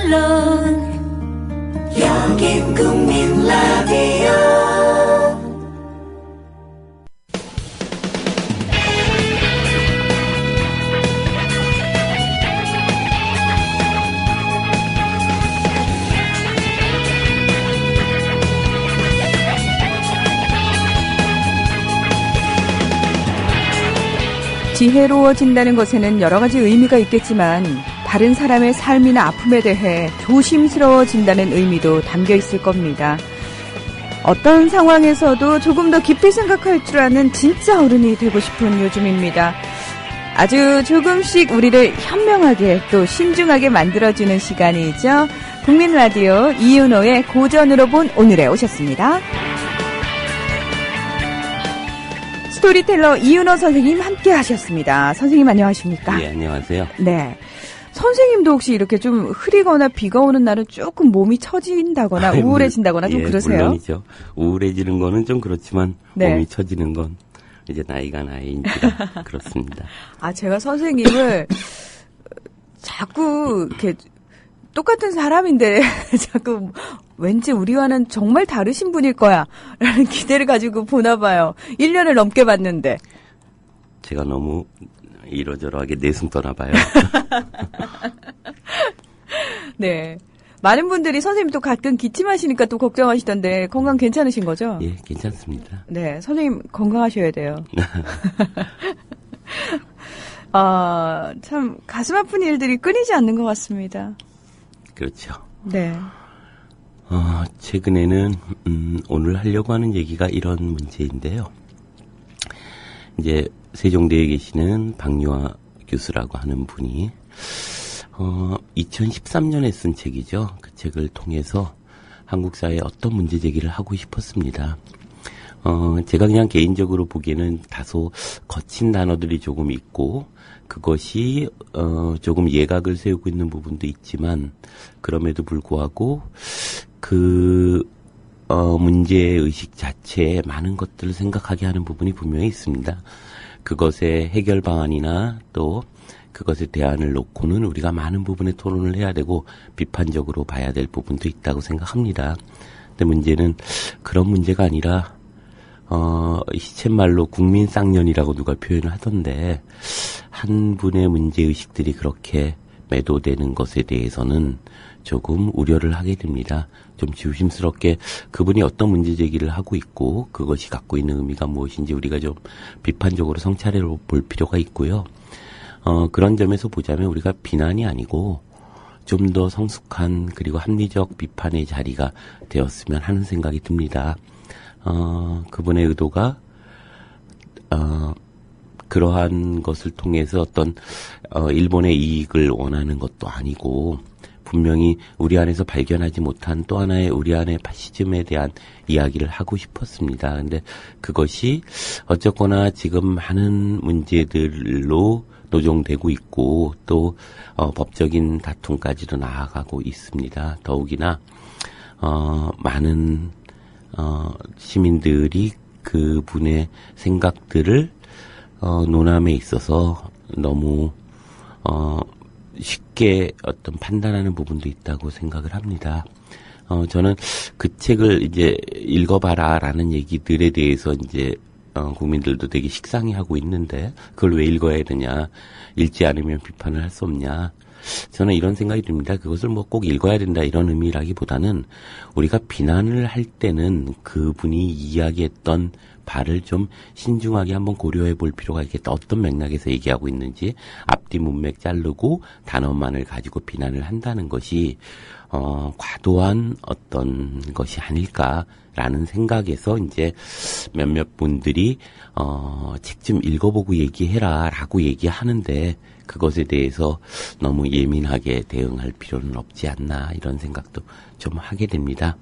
물론 여긴 국민 라디오. 지혜로워진다는 것에는 여러 가지 의미가 있겠지만 다른 사람의 삶이나 아픔에 대해 조심스러워진다는 의미도 담겨 있을 겁니다. 어떤 상황에서도 조금 더 깊이 생각할 줄 아는 진짜 어른이 되고 싶은 요즘입니다. 아주 조금씩 우리를 현명하게 또 신중하게 만들어주는 시간이죠. 국민 라디오 이윤호의 고전으로 본 오늘에 오셨습니다. 스토리텔러 이윤호 선생님 함께 하셨습니다. 선생님 안녕하십니까? 네, 안녕하세요. 네. 선생님도 혹시 이렇게 좀 흐리거나 비가 오는 날은 조금 몸이 처진다거나 우울해진다거나 좀 그러세요? 물론이죠. 우울해지는 거는 좀 그렇지만 네. 몸이 처지는 건 이제 나이가 나이인지라 그렇습니다. 아, 제가 선생님을 자꾸 이렇게 똑같은 사람인데 자꾸 왠지 우리와는 정말 다르신 분일 거야 라는 기대를 가지고 보나 봐요. 1년을 넘게 봤는데. 제가 너무 이러저러하게 내숭 떠나 봐요. 네. 많은 분들이 선생님 또 가끔 기침하시니까 또 걱정하시던데 건강 괜찮으신 거죠? 예, 괜찮습니다. 네, 선생님 건강하셔야 돼요. 아, 참 가슴 아픈 일들이 끊이지 않는 것 같습니다. 그렇죠. 네. 최근에는 오늘 하려고 하는 얘기가 이런 문제인데요. 이제 세종대에 계시는 박유화 교수라고 하는 분이 2013년에 쓴 책이죠. 그 책을 통해서 한국 사회에 어떤 문제 제기를 하고 싶었습니다. 제가 그냥 개인적으로 보기에는 다소 거친 단어들이 조금 있고 그것이 조금 예각을 세우고 있는 부분도 있지만 그럼에도 불구하고 그 문제의식 자체에 많은 것들을 생각하게 하는 부분이 분명히 있습니다. 그것의 해결 방안이나 또 그것의 대안을 놓고는 우리가 많은 부분에 토론을 해야 되고 비판적으로 봐야 될 부분도 있다고 생각합니다. 근데 문제는 그런 문제가 아니라 시쳇말로 국민쌍년이라고 누가 표현을 하던데 한 분의 문제의식들이 그렇게 매도되는 것에 대해서는 조금 우려를 하게 됩니다. 좀 조심스럽게 그분이 어떤 문제 제기를 하고 있고 그것이 갖고 있는 의미가 무엇인지 우리가 좀 비판적으로 성찰해 볼 필요가 있고요. 그런 점에서 보자면 우리가 비난이 아니고 좀 더 성숙한 그리고 합리적 비판의 자리가 되었으면 하는 생각이 듭니다. 그분의 의도가 그러한 것을 통해서 어떤 일본의 이익을 원하는 것도 아니고 분명히 우리 안에서 발견하지 못한 또 하나의 우리 안의 파시즘에 대한 이야기를 하고 싶었습니다. 근데 그것이 어쨌거나 지금 많은 문제들로 노정되고 있고 또 법적인 다툼까지도 나아가고 있습니다. 더욱이나 많은 시민들이 그분의 생각들을 논함에 있어서 너무 쉽게 어떤 판단하는 부분도 있다고 생각을 합니다. 저는 그 책을 이제 읽어봐라라는 얘기들에 대해서 이제 국민들도 되게 식상해하고 있는데 그걸 왜 읽어야 되냐, 읽지 않으면 비판을 할 수 없냐. 저는 이런 생각이 듭니다. 그것을 뭐 꼭 읽어야 된다 이런 의미라기보다는 우리가 비난을 할 때는 그분이 이야기했던 바를 좀 신중하게 한번 고려해 볼 필요가 있겠다. 어떤 맥락에서 얘기하고 있는지 앞뒤 문맥 자르고 단어만을 가지고 비난을 한다는 것이 과도한 어떤 것이 아닐까라는 생각에서 이제 몇몇 분들이 책 좀 읽어보고 얘기해라라고 얘기하는데 그것에 대해서 너무 예민하게 대응할 필요는 없지 않나 이런 생각도 좀 하게 됩니다.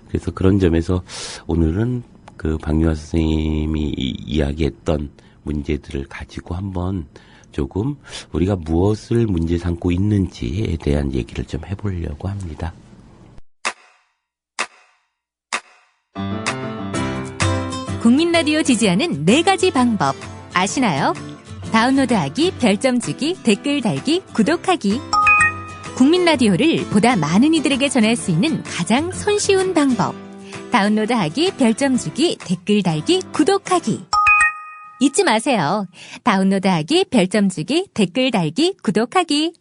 그래서 그런 점에서 오늘은 그 박유화 선생님이 이야기했던 문제들을 가지고 한번 조금 우리가 무엇을 문제 삼고 있는지에 대한 얘기를 좀 해보려고 합니다. 국민 라디오 지지하는 4가지 방법 아시나요? 다운로드하기, 별점 주기, 댓글 달기, 구독하기. 국민 라디오를 보다 많은 이들에게 전할 수 있는 가장 손쉬운 방법. 다운로드하기, 별점 주기, 댓글 달기, 구독하기. 잊지 마세요. 다운로드하기, 별점 주기, 댓글 달기, 구독하기.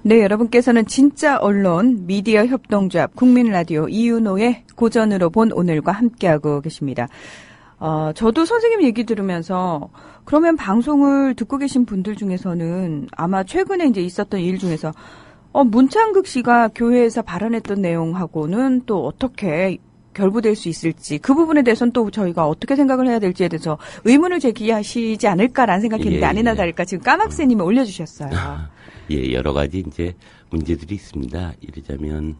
네, 여러분께서는 진짜 언론 미디어 협동조합 국민라디오 이윤호의 고전으로 본 오늘과 함께하고 계십니다. 저도 선생님 얘기 들으면서 그러면 방송을 듣고 계신 분들 중에서는 아마 최근에 이제 있었던 일 중에서 문창극 씨가 교회에서 발언했던 내용하고는 또 어떻게 결부될 수 있을지 그 부분에 대해서는 또 저희가 어떻게 생각을 해야 될지에 대해서 의문을 제기하시지 않을까라는 생각했는데 아니나 다를까 지금 까막새님이 올려주셨어요. 예, 여러 가지 이제 문제들이 있습니다. 이러자면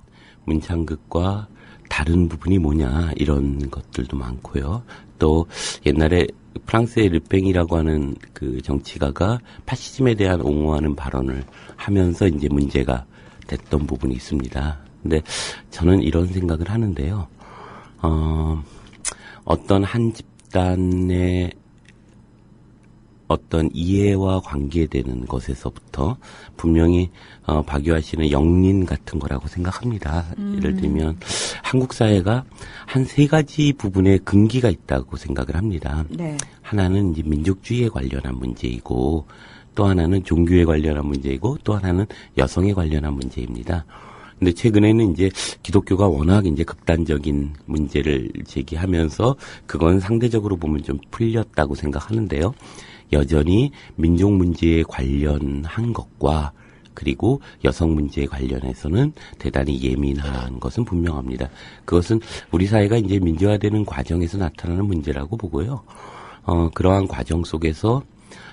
문창극과 다른 부분이 뭐냐 이런 것들도 많고요. 또 옛날에 프랑스의 르팽이라고 하는 그 정치가가 파시즘에 대한 옹호하는 발언을 하면서 이제 문제가 됐던 부분이 있습니다. 근데 저는 이런 생각을 하는데요. 어떤 한 집단의 어떤 이해와 관계되는 것에서부터 분명히 박유하 씨는 영린 같은 거라고 생각합니다. 예를 들면 한국 사회가 한 세 가지 부분에 근기가 있다고 생각을 합니다. 네. 하나는 이제 민족주의에 관련한 문제이고 또 하나는 종교에 관련한 문제이고 또 하나는 여성에 관련한 문제입니다. 근데 최근에는 이제 기독교가 워낙 이제 극단적인 문제를 제기하면서 그건 상대적으로 보면 좀 풀렸다고 생각하는데요. 여전히 민족 문제에 관련한 것과 그리고 여성 문제에 관련해서는 대단히 예민한 것은 분명합니다. 그것은 우리 사회가 이제 민주화되는 과정에서 나타나는 문제라고 보고요. 그러한 과정 속에서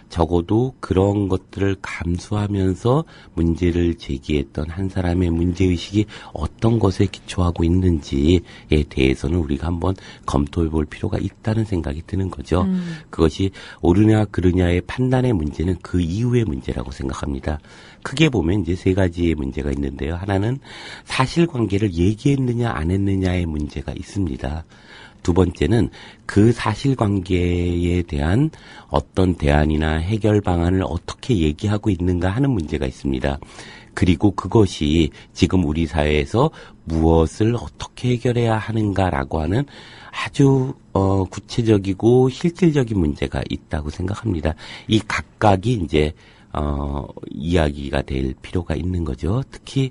적어도 그런 것들을 감수하면서 문제를 제기했던 한 사람의 문제의식이 어떤 것에 기초하고 있는지에 대해서는 우리가 한번 검토해 볼 필요가 있다는 생각이 드는 거죠. 그것이 옳으냐 그르냐의 판단의 문제는 그 이후의 문제라고 생각합니다. 크게 보면 이제 세 가지의 문제가 있는데요. 하나는 사실관계를 얘기했느냐 안 했느냐의 문제가 있습니다. 두 번째는 그 사실관계에 대한 어떤 대안이나 해결 방안을 어떻게 얘기하고 있는가 하는 문제가 있습니다. 그리고 그것이 지금 우리 사회에서 무엇을 어떻게 해결해야 하는가라고 하는 아주 구체적이고 실질적인 문제가 있다고 생각합니다. 이 각각이 이제 이야기가 될 필요가 있는 거죠. 특히,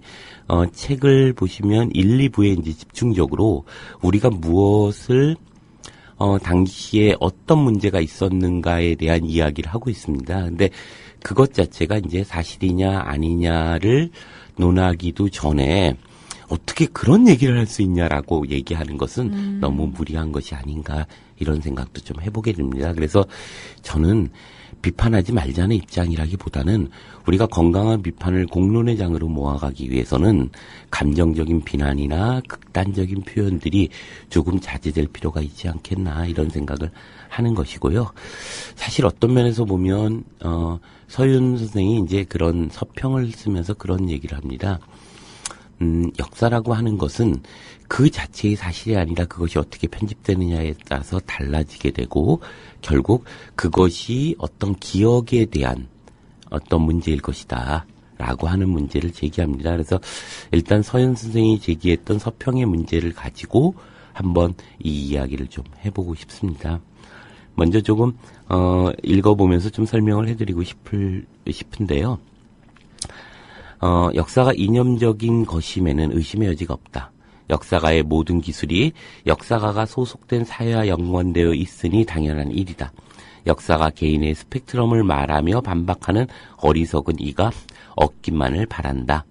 책을 보시면 1, 2부에 이제 집중적으로 우리가 무엇을, 당시에 어떤 문제가 있었는가에 대한 이야기를 하고 있습니다. 근데 그것 자체가 이제 사실이냐 아니냐를 논하기도 전에 어떻게 그런 얘기를 할 수 있냐라고 얘기하는 것은 너무 무리한 것이 아닌가 이런 생각도 좀 해보게 됩니다. 그래서 저는 비판하지 말자는 입장이라기보다는 우리가 건강한 비판을 공론의 장으로 모아가기 위해서는 감정적인 비난이나 극단적인 표현들이 조금 자제될 필요가 있지 않겠나 이런 생각을 하는 것이고요. 사실 어떤 면에서 보면 서윤 선생이 이제 그런 서평을 쓰면서 그런 얘기를 합니다. 역사라고 하는 것은 그 자체의 사실이 아니라 그것이 어떻게 편집되느냐에 따라서 달라지게 되고 결국 그것이 어떤 기억에 대한 어떤 문제일 것이다 라고 하는 문제를 제기합니다. 그래서 일단 서현 선생이 제기했던 서평의 문제를 가지고 한번 이 이야기를 좀 해보고 싶습니다. 먼저 조금 읽어보면서 좀 설명을 해드리고 싶은데요. 역사가 이념적인 것임에는 의심의 여지가 없다. 역사가의 모든 기술이 역사가가 소속된 사회와 연관되어 있으니 당연한 일이다. 역사가 개인의 스펙트럼을 말하며 반박하는 어리석은 이가 얻기만을 바란다.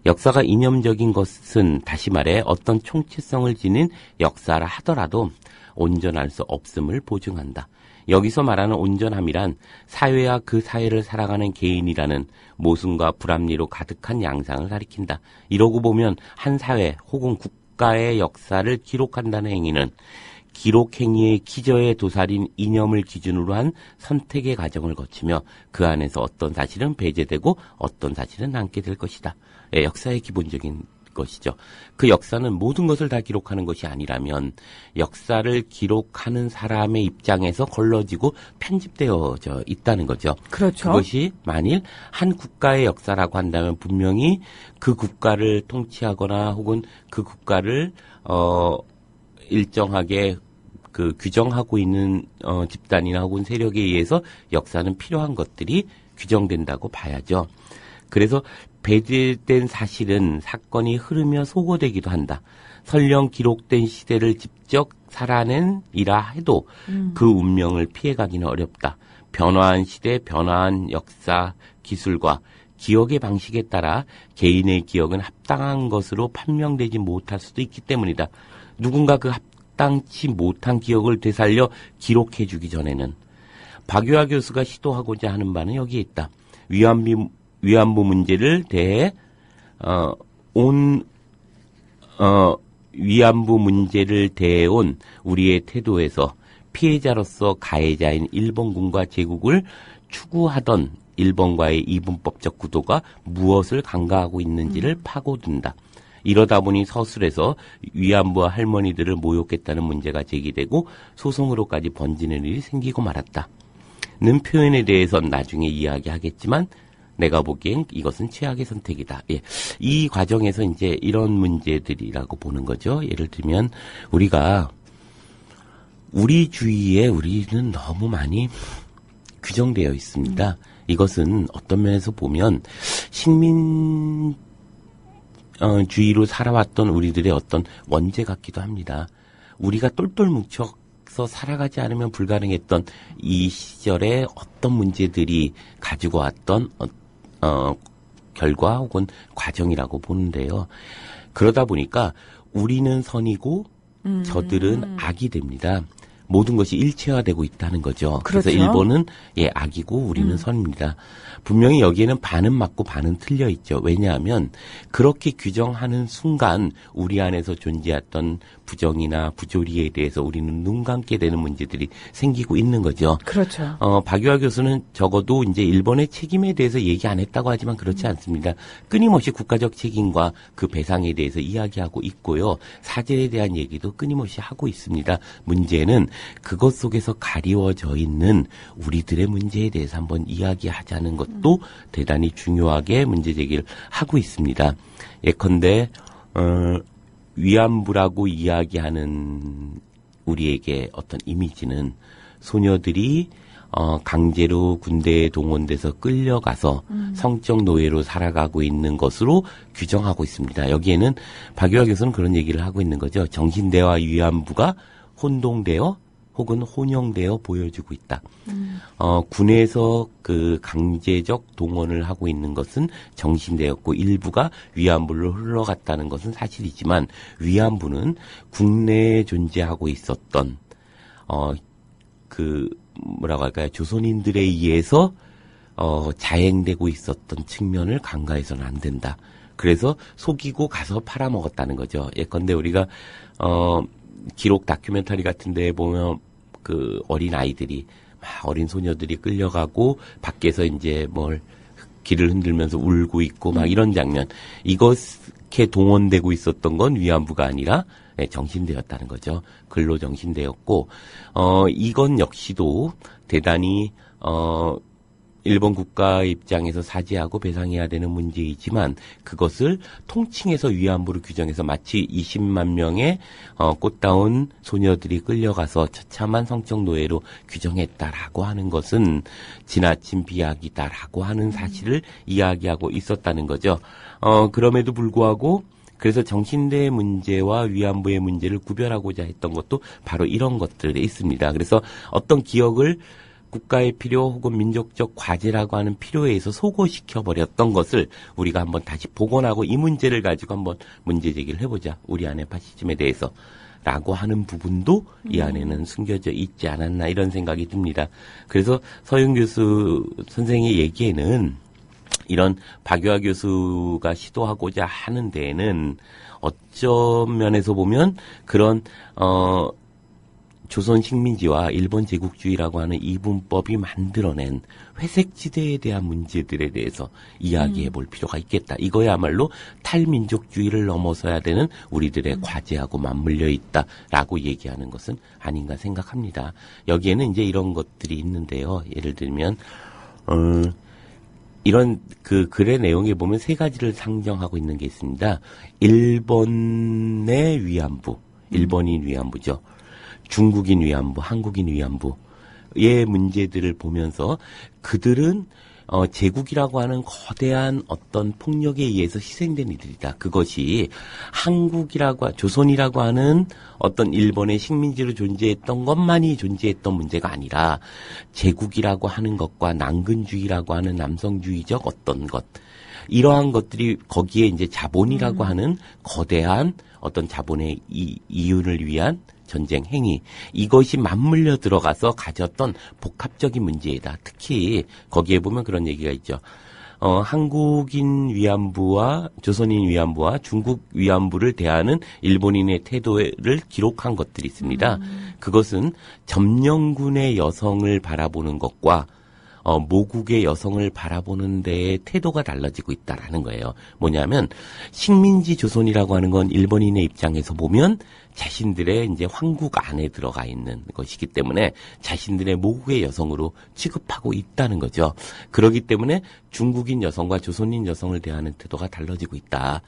역사가 이념적인 것은 다시 말해 어떤 총체성을 지닌 역사라 하더라도 온전할 수 없음을 보증한다. 여기서 말하는 온전함이란 사회와 그 사회를 살아가는 개인이라는 모순과 불합리로 가득한 양상을 가리킨다. 이러고 보면 한 사회 혹은 국가의 역사를 기록한다는 행위는 기록 행위의 기저에 도살인 이념을 기준으로 한 선택의 과정을 거치며 그 안에서 어떤 사실은 배제되고 어떤 사실은 남게 될 것이다. 역사의 기본적인 것이죠. 그 역사는 모든 것을 다 기록하는 것이 아니라면 역사를 기록하는 사람의 입장에서 걸러지고 편집되어져 있다는 거죠. 그렇죠. 그것이 만일 한 국가의 역사라고 한다면 분명히 그 국가를 통치하거나 혹은 그 국가를 일정하게 그 규정하고 있는 집단이나 혹은 세력에 의해서 역사는 필요한 것들이 규정된다고 봐야죠. 그래서 배제된 사실은 사건이 흐르며 소거되기도 한다. 설령 기록된 시대를 직접 살아낸 이라 해도 그 운명을 피해가기는 어렵다. 변화한 시대, 변화한 역사, 기술과 기억의 방식에 따라 개인의 기억은 합당한 것으로 판명되지 못할 수도 있기 때문이다. 누군가 그 합당치 못한 기억을 되살려 기록해주기 전에는 박유하 교수가 시도하고자 하는 바는 여기에 있다. 위안부 문제를 대해 위안부 문제를 대해온 우리의 태도에서 피해자로서 가해자인 일본군과 제국을 추구하던 일본과의 이분법적 구도가 무엇을 간과하고 있는지를 파고든다. 이러다 보니 서술에서 위안부 할머니들을 모욕했다는 문제가 제기되고 소송으로까지 번지는 일이 생기고 말았다. 는 표현에 대해서는 나중에 이야기하겠지만 내가 보기엔 이것은 최악의 선택이다. 예. 이 과정에서 이제 이런 문제들이라고 보는 거죠. 예를 들면 우리가 우리 주위에 우리는 너무 많이 규정되어 있습니다. 이것은 어떤 면에서 보면 식민주의로 살아왔던 우리들의 어떤 원죄 같기도 합니다. 우리가 똘똘 뭉쳐서 살아가지 않으면 불가능했던 이 시절에 어떤 문제들이 가지고 왔던 결과 혹은 과정이라고 보는데요. 그러다 보니까 우리는 선이고 저들은 악이 됩니다. 모든 것이 일체화되고 있다는 거죠. 그렇죠. 그래서 일본은 악이고 우리는 선입니다. 분명히 여기에는 반은 맞고 반은 틀려 있죠. 왜냐하면 그렇게 규정하는 순간 우리 안에서 존재했던 부정이나 부조리에 대해서 우리는 눈 감게 되는 문제들이 생기고 있는 거죠. 그렇죠. 박유하 교수는 적어도 이제 일본의 책임에 대해서 얘기 안 했다고 하지만 그렇지 않습니다. 끊임없이 국가적 책임과 그 배상에 대해서 이야기하고 있고요. 사죄에 대한 얘기도 끊임없이 하고 있습니다. 문제는 그것 속에서 가리워져 있는 우리들의 문제에 대해서 한번 이야기하자는 것도 대단히 중요하게 문제 제기를 하고 있습니다. 예컨대 위안부라고 이야기하는 우리에게 어떤 이미지는 소녀들이 강제로 군대에 동원돼서 끌려가서 성적 노예로 살아가고 있는 것으로 규정하고 있습니다. 여기에는 박유하 교수는 그런 얘기를 하고 있는 거죠. 정신대와 위안부가 혼동되어 혹은 혼용되어 보여주고 있다. 군에서 그 강제적 동원을 하고 있는 것은 정신대였고 일부가 위안부로 흘러갔다는 것은 사실이지만 위안부는 국내에 존재하고 있었던 뭐라고 할까요? 조선인들에 의해서 자행되고 있었던 측면을 간과해서는 안 된다. 그래서 속이고 가서 팔아먹었다는 거죠. 예컨대 우리가 기록 다큐멘터리 같은 데에 보면 그 어린 아이들이 어린 소녀들이 끌려가고 밖에서 이제 길을 흔들면서 울고 있고 막 이런 장면. 이것에 동원되고 있었던 건 위안부가 아니라 정신대였다는 거죠. 근로 정신대였고 이건 역시도 대단히 일본 국가 입장에서 사죄하고 배상해야 되는 문제이지만 그것을 통칭해서 위안부로 규정해서 마치 20만 명의 꽃다운 소녀들이 끌려가서 처참한 성적 노예로 규정했다라고 하는 것은 지나친 비약이다라고 하는 사실을 이야기하고 있었다는 거죠. 그럼에도 불구하고 그래서 정신대의 문제와 위안부의 문제를 구별하고자 했던 것도 바로 이런 것들에 있습니다. 그래서 어떤 기억을 국가의 필요 혹은 민족적 과제라고 하는 필요에 의해서 소거시켜버렸던 것을 우리가 한번 다시 복원하고 이 문제를 가지고 한번 문제 제기를 해보자. 우리 안의 파시즘에 대해서. 라고 하는 부분도 이 안에는 숨겨져 있지 않았나 이런 생각이 듭니다. 그래서 서윤 교수 선생의 얘기에는 이런 박유하 교수가 시도하고자 하는 데에는 어떤 면에서 보면 그런 조선 식민지와 일본 제국주의라고 하는 이분법이 만들어낸 회색지대에 대한 문제들에 대해서 이야기해 볼 필요가 있겠다. 이거야말로 탈민족주의를 넘어서야 되는 우리들의 과제하고 맞물려 있다라고 얘기하는 것은 아닌가 생각합니다. 여기에는 이제 이런 것들이 있는데요. 예를 들면 이런 그 글의 내용에 보면 세 가지를 상정하고 있는 게 있습니다. 일본의 위안부, 일본인 위안부죠. 중국인 위안부, 한국인 위안부의 문제들을 보면서 그들은 제국이라고 하는 거대한 어떤 폭력에 의해서 희생된 이들이다. 그것이 조선이라고 하는 어떤 일본의 식민지로 존재했던 것만이 존재했던 문제가 아니라 제국이라고 하는 것과 난근주의라고 하는 남성주의적 어떤 것, 이러한 것들이 거기에 이제 자본이라고 하는 거대한 어떤 자본의 이윤을 위한 전쟁 행위, 이것이 맞물려 들어가서 가졌던 복합적인 문제이다. 특히 거기에 보면 그런 얘기가 있죠. 한국인 위안부와 조선인 위안부와 중국 위안부를 대하는 일본인의 태도를 기록한 것들이 있습니다. 그것은 점령군의 여성을 바라보는 것과 모국의 여성을 바라보는 데에 태도가 달라지고 있다라는 거예요. 뭐냐면 식민지 조선이라고 하는 건 일본인의 입장에서 보면 자신들의 이제 황국 안에 들어가 있는 것이기 때문에 자신들의 모국의 여성으로 취급하고 있다는 거죠. 그렇기 때문에 중국인 여성과 조선인 여성을 대하는 태도가 달라지고 있다.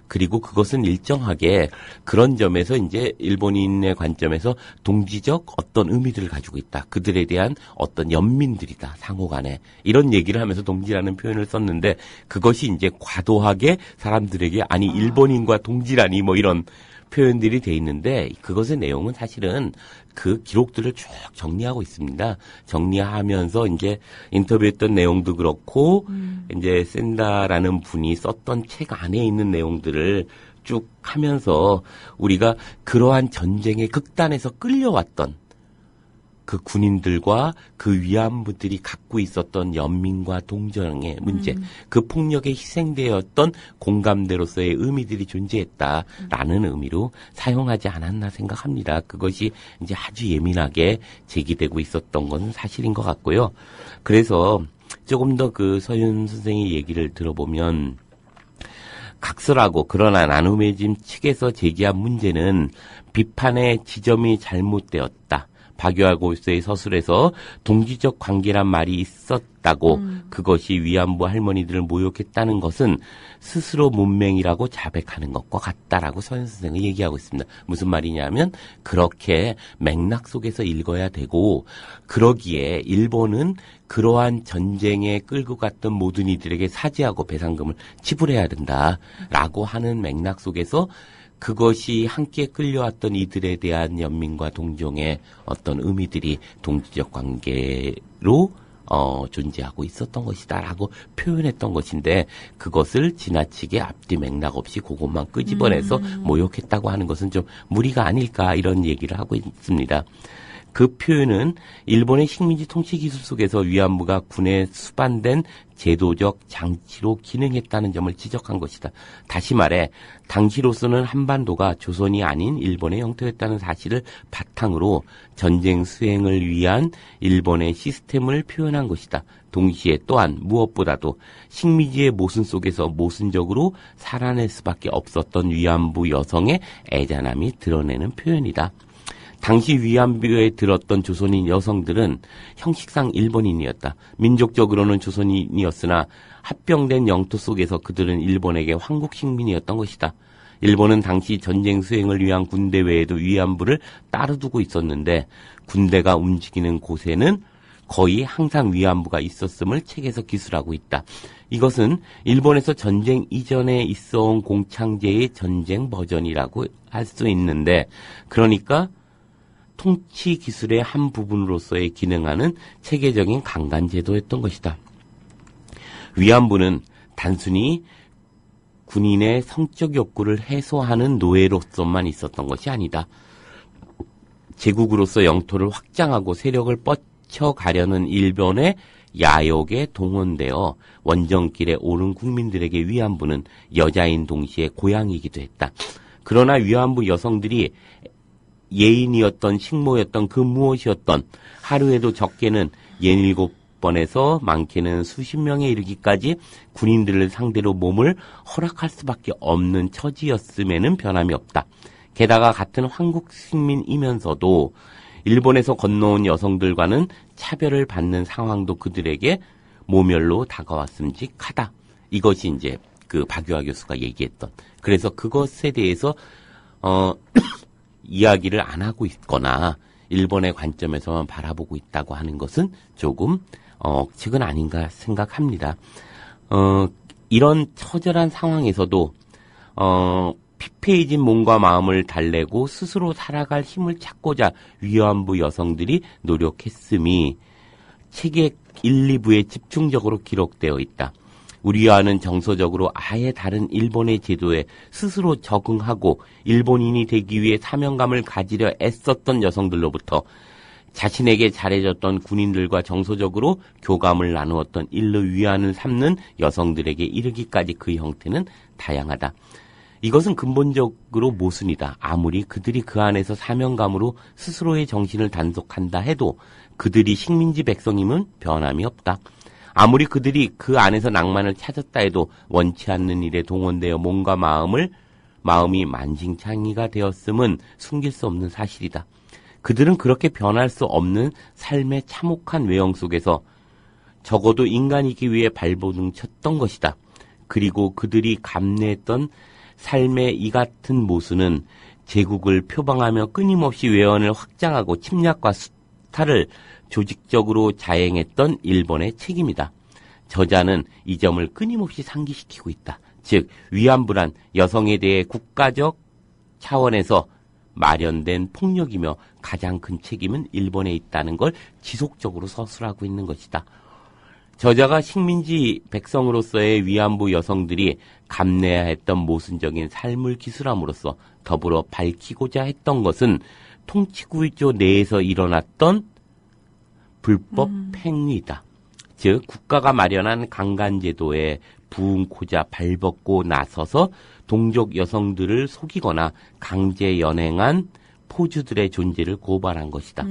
그리고 그것은 일정하게 그런 점에서 이제 일본인의 관점에서 동지적 어떤 의미들을 가지고 있다. 그들에 대한 어떤 연민들이다. 상호간에. 이런 얘기를 하면서 동지라는 표현을 썼는데 그것이 이제 과도하게 사람들에게 아니 일본인과 동지라니 뭐 이런 표현들이 돼 있는데 그것의 내용은 사실은 그 기록들을 쭉 정리하고 있습니다. 정리하면서 이제 인터뷰했던 내용도 그렇고 이제 샌다라는 분이 썼던 책 안에 있는 내용들을 쭉 하면서 우리가 그러한 전쟁의 극단에서 끌려왔던 그 군인들과 그 위안부들이 갖고 있었던 연민과 동정의 문제, 그 폭력에 희생되었던 공감대로서의 의미들이 존재했다라는 의미로 사용하지 않았나 생각합니다. 그것이 이제 아주 예민하게 제기되고 있었던 건 사실인 것 같고요. 그래서 조금 더 그 서윤 선생의 얘기를 들어보면 각설하고 그러나 나눔의 짐 측에서 제기한 문제는 비판의 지점이 잘못되었다. 박유하고서의 서술에서 동지적 관계란 말이 있었다고 그것이 위안부 할머니들을 모욕했다는 것은 스스로 문맹이라고 자백하는 것과 같다라고 서현 선생은 얘기하고 있습니다. 무슨 말이냐면 그렇게 맥락 속에서 읽어야 되고 그러기에 일본은 그러한 전쟁에 끌고 갔던 모든 이들에게 사죄하고 배상금을 지불해야 된다라고 하는 맥락 속에서 그것이 함께 끌려왔던 이들에 대한 연민과 동정의 어떤 의미들이 동지적 관계로 존재하고 있었던 것이다라고 표현했던 것인데 그것을 지나치게 앞뒤 맥락 없이 그것만 끄집어내서 모욕했다고 하는 것은 좀 무리가 아닐까 이런 얘기를 하고 있습니다. 그 표현은 일본의 식민지 통치 기술 속에서 위안부가 군에 수반된 제도적 장치로 기능했다는 점을 지적한 것이다. 다시 말해 당시로서는 한반도가 조선이 아닌 일본의 영토였다는 사실을 바탕으로 전쟁 수행을 위한 일본의 시스템을 표현한 것이다. 동시에 또한 무엇보다도 식민지의 모순 속에서 모순적으로 살아낼 수밖에 없었던 위안부 여성의 애잔함이 드러내는 표현이다. 당시 위안부에 들었던 조선인 여성들은 형식상 일본인이었다. 민족적으로는 조선인이었으나 합병된 영토 속에서 그들은 일본에게 황국 식민이었던 것이다. 일본은 당시 전쟁 수행을 위한 군대 외에도 위안부를 따로 두고 있었는데 군대가 움직이는 곳에는 거의 항상 위안부가 있었음을 책에서 기술하고 있다. 이것은 일본에서 전쟁 이전에 있어온 공창제의 전쟁 버전이라고 할 수 있는데 그러니까 통치 기술의 한 부분으로서의 기능하는 체계적인 강간제도였던 것이다. 위안부는 단순히 군인의 성적 욕구를 해소하는 노예로서만 있었던 것이 아니다. 제국으로서 영토를 확장하고 세력을 뻗쳐가려는 일본의 야욕에 동원되어 원정길에 오른 국민들에게 위안부는 여자인 동시에 고향이기도 했다. 그러나 위안부 여성들이 예인이었던 식모였던 그 무엇이었던 하루에도 적게는 17번에서 많게는 수십 명에 이르기까지 군인들을 상대로 몸을 허락할 수밖에 없는 처지였음에는 변함이 없다. 게다가 같은 황국 식민이면서도 일본에서 건너온 여성들과는 차별을 받는 상황도 그들에게 모멸로 다가왔음직하다. 이것이 이제 그 박유하 교수가 얘기했던. 그래서 그것에 대해서 이야기를 안 하고 있거나 일본의 관점에서만 바라보고 있다고 하는 것은 조금 억측은 아닌가 생각합니다. 이런 처절한 상황에서도 피폐해진 몸과 마음을 달래고 스스로 살아갈 힘을 찾고자 위안부 여성들이 노력했음이 책의 1, 2부에 집중적으로 기록되어 있다. 우리와는 정서적으로 아예 다른 일본의 제도에 스스로 적응하고 일본인이 되기 위해 사명감을 가지려 애썼던 여성들로부터 자신에게 잘해줬던 군인들과 정서적으로 교감을 나누었던 일로 위안을 삼는 여성들에게 이르기까지 그 형태는 다양하다. 이것은 근본적으로 모순이다. 아무리 그들이 그 안에서 사명감으로 스스로의 정신을 단속한다 해도 그들이 식민지 백성임은 변함이 없다. 아무리 그들이 그 안에서 낭만을 찾았다 해도 원치 않는 일에 동원되어 몸과 마음이 만신창이가 되었음은 숨길 수 없는 사실이다. 그들은 그렇게 변할 수 없는 삶의 참혹한 외형 속에서 적어도 인간이기 위해 발버둥 쳤던 것이다. 그리고 그들이 감내했던 삶의 이 같은 모순은 제국을 표방하며 끊임없이 외연을 확장하고 침략과 수탈을 조직적으로 자행했던 일본의 책임이다. 저자는 이 점을 끊임없이 상기시키고 있다. 즉 위안부란 여성에 대해 국가적 차원에서 마련된 폭력이며 가장 큰 책임은 일본에 있다는 걸 지속적으로 서술하고 있는 것이다. 저자가 식민지 백성으로서의 위안부 여성들이 감내해야 했던 모순적인 삶을 기술함으로써 더불어 밝히고자 했던 것은 통치구조 내에서 일어났던 불법 행위다. 즉 국가가 마련한 강간제도에 부응코자 발벗고 나서서 동족 여성들을 속이거나 강제 연행한 포주들의 존재를 고발한 것이다.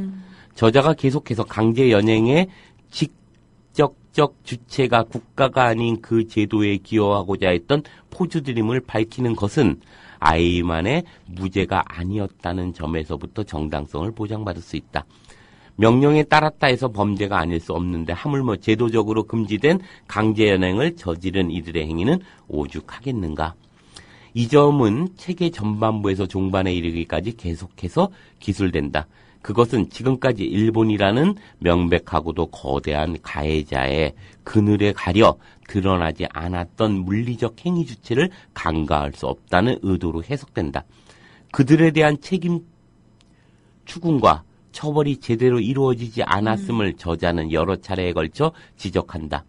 저자가 계속해서 강제 연행의 직접적 주체가 국가가 아닌 그 제도에 기여하고자 했던 포주들임을 밝히는 것은 아이만의 무죄가 아니었다는 점에서부터 정당성을 보장받을 수 있다. 명령에 따랐다 해서 범죄가 아닐 수 없는데 하물며 제도적으로 금지된 강제연행을 저지른 이들의 행위는 오죽하겠는가. 이 점은 책의 전반부에서 종반에 이르기까지 계속해서 기술된다. 그것은 지금까지 일본이라는 명백하고도 거대한 가해자의 그늘에 가려 드러나지 않았던 물리적 행위 주체를 간과할 수 없다는 의도로 해석된다. 그들에 대한 책임 추궁과 처벌이 제대로 이루어지지 않았음을 저자는 여러 차례에 걸쳐 지적한다.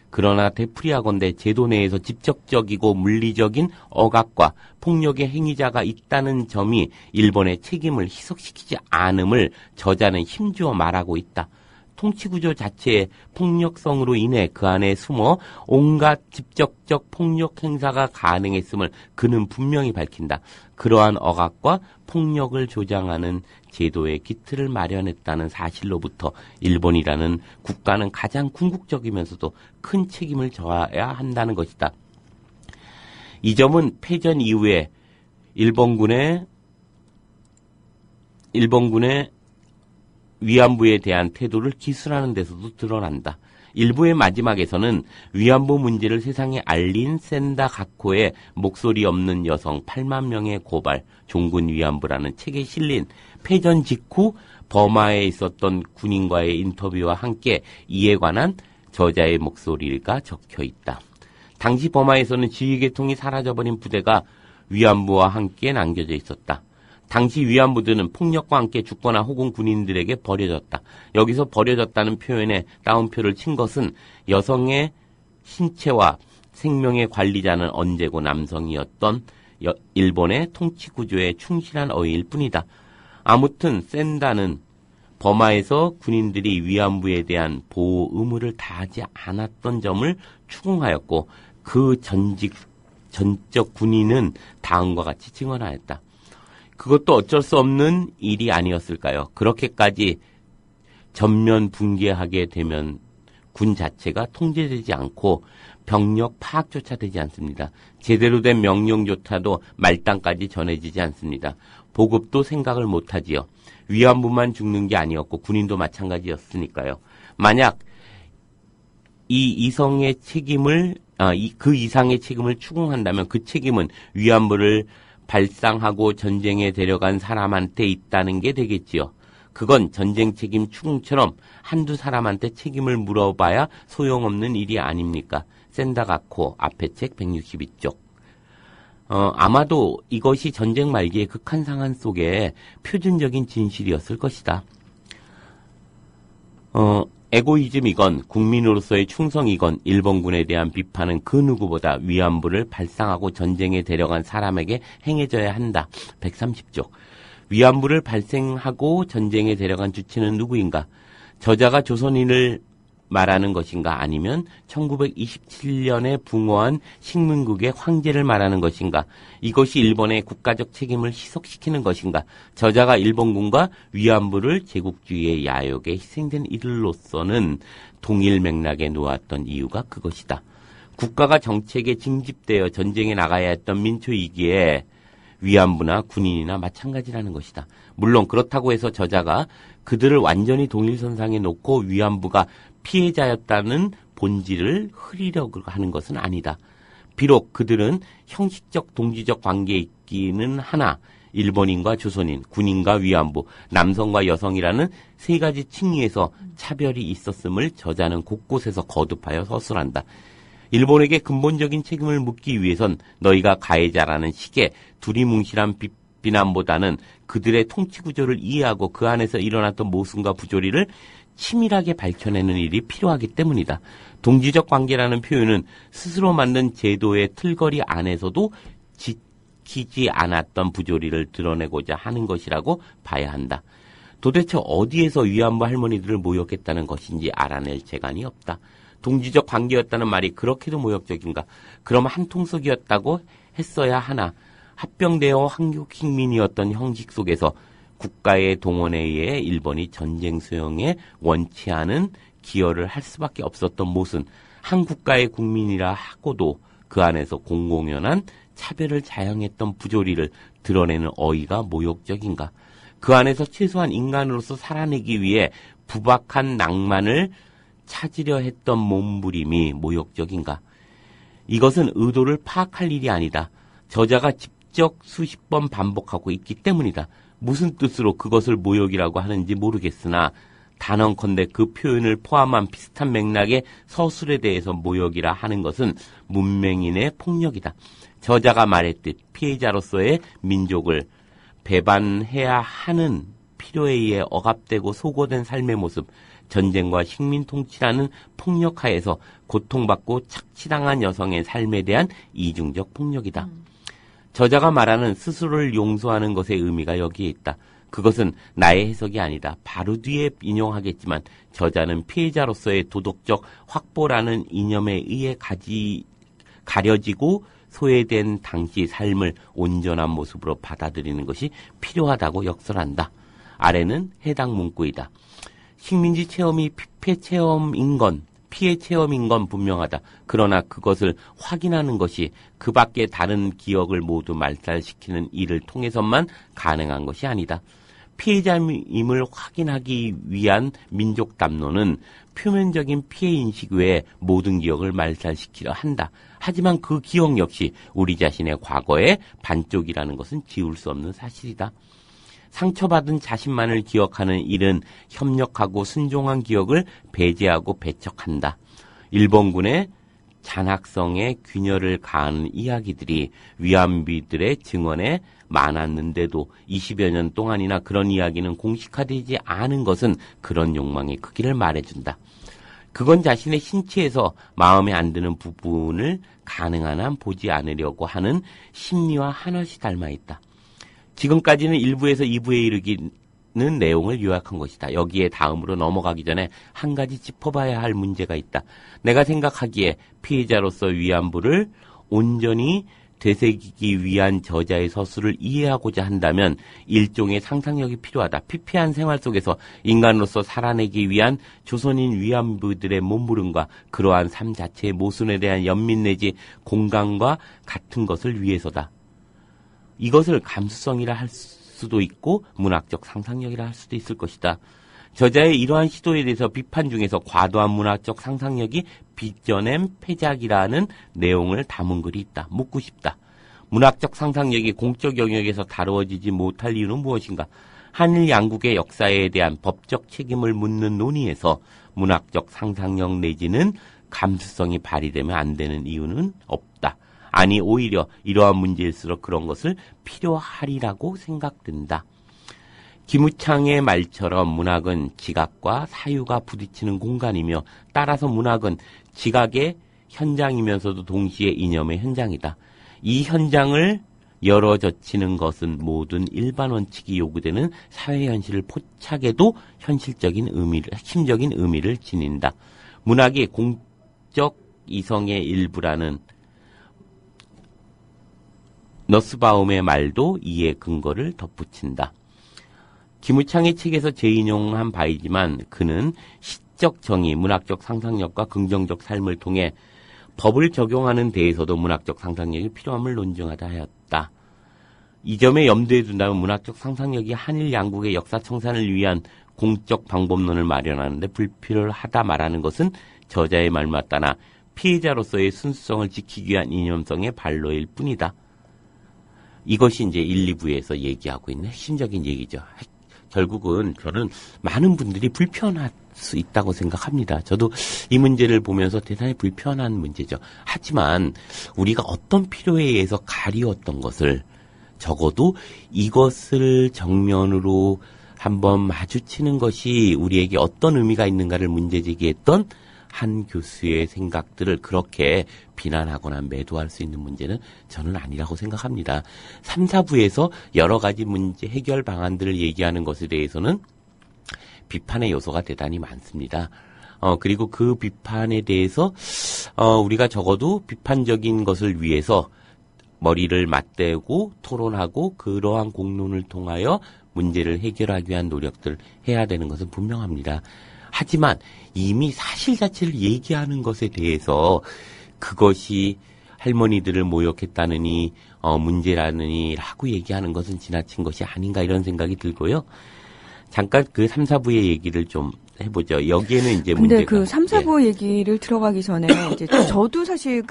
그러나 되풀이하건대 제도 내에서 직접적이고 물리적인 억압과 폭력의 행위자가 있다는 점이 일본의 책임을 희석시키지 않음을 저자는 힘주어 말하고 있다. 통치구조 자체의 폭력성으로 인해 그 안에 숨어 온갖 직접적 폭력 행사가 가능했음을 그는 분명히 밝힌다. 그러한 억압과 폭력을 조장하는 제도의 기틀을 마련했다는 사실로부터 일본이라는 국가는 가장 궁극적이면서도 큰 책임을 져야 한다는 것이다. 이 점은 패전 이후에 일본군의 위안부에 대한 태도를 기술하는 데서도 드러난다. 일부의 마지막에서는 위안부 문제를 세상에 알린 센다 가코의 목소리 없는 여성 8만 명의 고발, 종군 위안부라는 책에 실린 패전 직후 버마에 있었던 군인과의 인터뷰와 함께 이에 관한 저자의 목소리가 적혀 있다. 당시 버마에서는 지휘계통이 사라져버린 부대가 위안부와 함께 남겨져 있었다. 당시 위안부들은 폭력과 함께 죽거나 혹은 군인들에게 버려졌다. 여기서 버려졌다는 표현에 따옴표를 친 것은 여성의 신체와 생명의 관리자는 언제고 남성이었던 일본의 통치구조에 충실한 어휘일 뿐이다. 아무튼 센다는 버마에서 군인들이 위안부에 대한 보호 의무를 다하지 않았던 점을 추궁하였고 그 전적 군인은 다음과 같이 증언하였다. 그것도 어쩔 수 없는 일이 아니었을까요? 그렇게까지 전면 붕괴하게 되면 군 자체가 통제되지 않고 병력 파악조차 되지 않습니다. 제대로 된 명령조차도 말단까지 전해지지 않습니다. 보급도 생각을 못하지요. 위안부만 죽는 게 아니었고 군인도 마찬가지였으니까요. 만약 이 이성의 책임을 그 이상의 책임을 추궁한다면 그 책임은 위안부를 발상하고 전쟁에 데려간 사람한테 있다는 게 되겠지요. 그건 전쟁 책임 추궁처럼 한두 사람한테 책임을 물어봐야 소용없는 일이 아닙니까? 센다가코 앞에 책 162쪽. 아마도 이것이 전쟁 말기의 극한 상황 속에 표준적인 진실이었을 것이다. 에고이즘이건 국민으로서의 충성이건 일본군에 대한 비판은 그 누구보다 위안부를 발상하고 전쟁에 데려간 사람에게 행해져야 한다. 130쪽. 위안부를 발생하고 전쟁에 데려간 주체는 누구인가? 저자가 조선인을 말하는 것인가? 아니면 1927년에 붕어한 식민국의 황제를 말하는 것인가? 이것이 일본의 국가적 책임을 희석시키는 것인가? 저자가 일본군과 위안부를 제국주의의 야욕에 희생된 이들로서는 동일 맥락에 놓았던 이유가 그것이다. 국가가 정책에 징집되어 전쟁에 나가야 했던 민초이기에 위안부나 군인이나 마찬가지라는 것이다. 물론 그렇다고 해서 저자가 그들을 완전히 동일선상에 놓고 위안부가 피해자였다는 본질을 흐리려고 하는 것은 아니다. 비록 그들은 형식적 동지적 관계에 있기는 하나 일본인과 조선인, 군인과 위안부, 남성과 여성이라는 세 가지 층위에서 차별이 있었음을 저자는 곳곳에서 거듭하여 서술한다. 일본에게 근본적인 책임을 묻기 위해선 너희가 가해자라는 식의 두리뭉실한 비난보다는 그들의 통치 구조를 이해하고 그 안에서 일어났던 모순과 부조리를 치밀하게 밝혀내는 일이 필요하기 때문이다. 동지적 관계라는 표현은 스스로 만든 제도의 틀거리 안에서도 지키지 않았던 부조리를 드러내고자 하는 것이라고 봐야 한다. 도대체 어디에서 위안부 할머니들을 모욕했다는 것인지 알아낼 재간이 없다. 동지적 관계였다는 말이 그렇게도 모욕적인가? 그럼 한 통속이었다고 했어야 하나? 합병되어 한국식민이었던 형식 속에서 국가의 동원에 의해 일본이 전쟁 수용에 원치 않은 기여를 할 수밖에 없었던 모순, 한 국가의 국민이라 하고도 그 안에서 공공연한 차별을 자행했던 부조리를 드러내는 어이가 모욕적인가? 그 안에서 최소한 인간으로서 살아내기 위해 부박한 낭만을 찾으려 했던 몸부림이 모욕적인가? 이것은 의도를 파악할 일이 아니다. 저자가 직접 수십 번 반복하고 있기 때문이다. 무슨 뜻으로 그것을 모욕이라고 하는지 모르겠으나 단언컨대 그 표현을 포함한 비슷한 맥락의 서술에 대해서 모욕이라 하는 것은 문맹인의 폭력이다. 저자가 말했듯 피해자로서의 민족을 배반해야 하는 필요에 의해 억압되고 소거된 삶의 모습, 전쟁과 식민 통치라는 폭력하에서 고통받고 착취당한 여성의 삶에 대한 이중적 폭력이다. 저자가 말하는 스스로를 용서하는 것의 의미가 여기에 있다. 그것은 나의 해석이 아니다. 바로 뒤에 인용하겠지만 저자는 피해자로서의 도덕적 확보라는 이념에 의해 가려지고 소외된 당시 삶을 온전한 모습으로 받아들이는 것이 필요하다고 역설한다. 아래는 해당 문구이다. 식민지 체험이 피해 체험인 건 분명하다. 그러나 그것을 확인하는 것이 그 밖에 다른 기억을 모두 말살시키는 일을 통해서만 가능한 것이 아니다. 피해자임을 확인하기 위한 민족 담론은 표면적인 피해 인식 외에 모든 기억을 말살시키려 한다. 하지만 그 기억 역시 우리 자신의 과거의 반쪽이라는 것은 지울 수 없는 사실이다. 상처받은 자신만을 기억하는 일은 협력하고 순종한 기억을 배제하고 배척한다. 일본군의 잔악성에 균열을 가하는 이야기들이 위안부들의 증언에 많았는데도 20여 년 동안이나 그런 이야기는 공식화되지 않은 것은 그런 욕망의 크기를 말해준다. 그건 자신의 신체에서 마음에 안 드는 부분을 가능한 한 보지 않으려고 하는 심리와 하나씩 닮아있다. 지금까지는 1부에서 2부에 이르기는 내용을 요약한 것이다. 여기에 다음으로 넘어가기 전에 한 가지 짚어봐야 할 문제가 있다. 내가 생각하기에 피해자로서 위안부를 온전히 되새기기 위한 저자의 서술을 이해하고자 한다면 일종의 상상력이 필요하다. 피폐한 생활 속에서 인간으로서 살아내기 위한 조선인 위안부들의 몸부림과 그러한 삶 자체의 모순에 대한 연민 내지 공감과 같은 것을 위해서다. 이것을 감수성이라 할 수도 있고 문학적 상상력이라 할 수도 있을 것이다. 저자의 이러한 시도에 대해서 비판 중에서 과도한 문학적 상상력이 빚어낸 패작이라는 내용을 담은 글이 있다. 묻고 싶다. 문학적 상상력이 공적 영역에서 다루어지지 못할 이유는 무엇인가? 한일 양국의 역사에 대한 법적 책임을 묻는 논의에서 문학적 상상력 내지는 감수성이 발휘되면 안 되는 이유는 없다. 아니 오히려 이러한 문제일수록 그런 것을 필요하리라고 생각된다. 김우창의 말처럼 문학은 지각과 사유가 부딪히는 공간이며 따라서 문학은 지각의 현장이면서도 동시에 이념의 현장이다. 이 현장을 열어젖히는 것은 모든 일반 원칙이 요구되는 사회 현실을 포착해도 핵심적인 의미를 지닌다. 문학이 공적 이성의 일부라는 너스바움의 말도 이에 근거를 덧붙인다. 김우창의 책에서 재인용한 바이지만 그는 시적 정의, 문학적 상상력과 긍정적 삶을 통해 법을 적용하는 데에서도 문학적 상상력이 필요함을 논증하다 하였다. 이 점에 염두에 둔다면 문학적 상상력이 한일 양국의 역사 청산을 위한 공적 방법론을 마련하는데 불필요하다 말하는 것은 저자의 말 맞다나 피해자로서의 순수성을 지키기 위한 이념성의 반로일 뿐이다. 이것이 이제 1, 2부에서 얘기하고 있는 핵심적인 얘기죠. 결국은 저는 많은 분들이 불편할 수 있다고 생각합니다. 저도 이 문제를 보면서 대단히 불편한 문제죠. 하지만 우리가 어떤 필요에 의해서 가리웠던 것을 적어도 이것을 정면으로 한번 마주치는 것이 우리에게 어떤 의미가 있는가를 문제제기했던 한 교수의 생각들을 그렇게 비난하거나 매도할 수 있는 문제는 저는 아니라고 생각합니다. 3, 4부에서 여러 가지 문제 해결 방안들을 얘기하는 것에 대해서는 비판의 요소가 대단히 많습니다. 그리고 그 비판에 대해서 우리가 적어도 비판적인 것을 위해서 머리를 맞대고 토론하고 그러한 공론을 통하여 문제를 해결하기 위한 노력들을 해야 되는 것은 분명합니다. 하지만 이미 사실 자체를 얘기하는 것에 대해서 그것이 할머니들을 모욕했다느니 문제라느니 라고 얘기하는 것은 지나친 것이 아닌가 이런 생각이 들고요. 잠깐 그 3, 4부의 얘기를 좀 해보죠. 여기에는 이제 근데 문제가. 그 3, 4부 얘기를 들어가기 전에 이제 저도 사실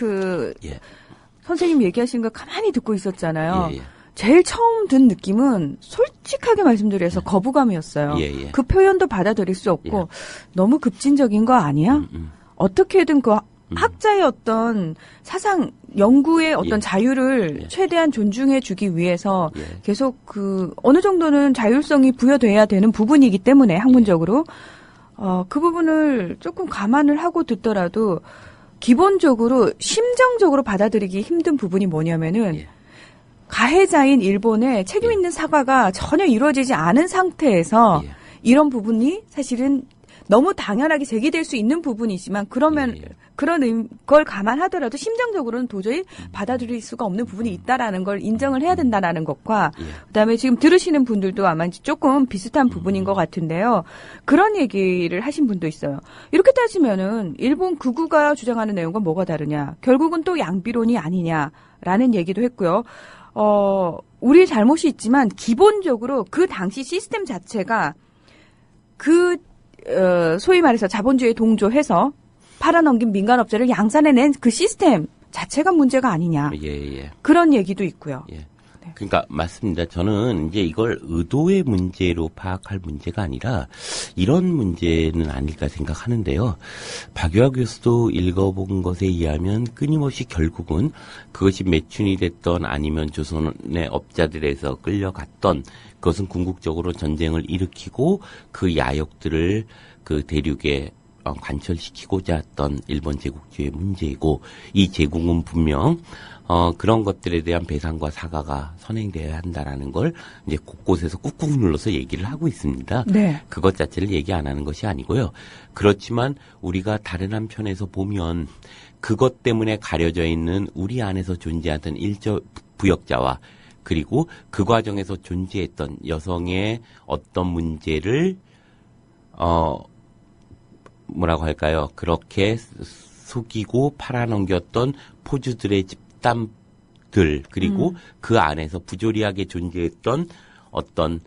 선생님 얘기하시는 걸 가만히 듣고 있었잖아요. 제일 처음 든 느낌은 솔직하게 말씀드려서 거부감이었어요. 그 표현도 받아들일 수 없고 너무 급진적인 거 아니야? 어떻게든 그 학자의 어떤 사상 연구의 어떤 자유를 최대한 존중해 주기 위해서 계속 어느 정도는 자율성이 부여돼야 되는 부분이기 때문에 학문적으로 그 부분을 조금 감안을 하고 듣더라도 기본적으로 심정적으로 받아들이기 힘든 부분이 뭐냐면은 가해자인 일본의 책임 있는 사과가 전혀 이루어지지 않은 상태에서 이런 부분이 사실은 너무 당연하게 제기될 수 있는 부분이지만 그러면 그런 걸 감안하더라도 심정적으로는 도저히 받아들일 수가 없는 부분이 있다라는 걸 인정을 해야 된다라는 것과 그다음에 지금 들으시는 분들도 아마 조금 비슷한 부분인 것 같은데요. 그런 얘기를 하신 분도 있어요. 이렇게 따지면은 일본 극우가 주장하는 내용과 뭐가 다르냐. 결국은 또 양비론이 아니냐라는 얘기도 했고요. 우리의 잘못이 있지만 기본적으로 그 당시 시스템 자체가 소위 말해서 자본주의에 동조해서 팔아넘긴 민간업자를 양산해낸 그 시스템 자체가 문제가 아니냐. 그런 얘기도 있고요. 그러니까 맞습니다. 저는 이제 이걸 의도의 문제로 파악할 문제가 아니라 이런 문제는 아닐까 생각하는데요. 박유하 교수도 읽어본 것에 의하면 끊임없이 결국은 그것이 매춘이 됐던 아니면 조선의 업자들에서 끌려갔던 그것은 궁극적으로 전쟁을 일으키고 그 야욕들을 그 대륙에 관철시키고자 했던 일본 제국주의의 문제이고 이 제국은 분명 그런 것들에 대한 배상과 사과가 선행되어야 한다라는 걸 이제 곳곳에서 꾹꾹 눌러서 얘기를 하고 있습니다. 그것 자체를 얘기 안 하는 것이 아니고요. 그렇지만 우리가 다른 한편에서 보면 그것 때문에 가려져 있는 우리 안에서 존재하던 부역자와 그리고 그 과정에서 존재했던 여성의 어떤 문제를 뭐라고 할까요? 그렇게 속이고 팔아넘겼던 포주들의 집단들 그리고 그 안에서 부조리하게 존재했던 어떤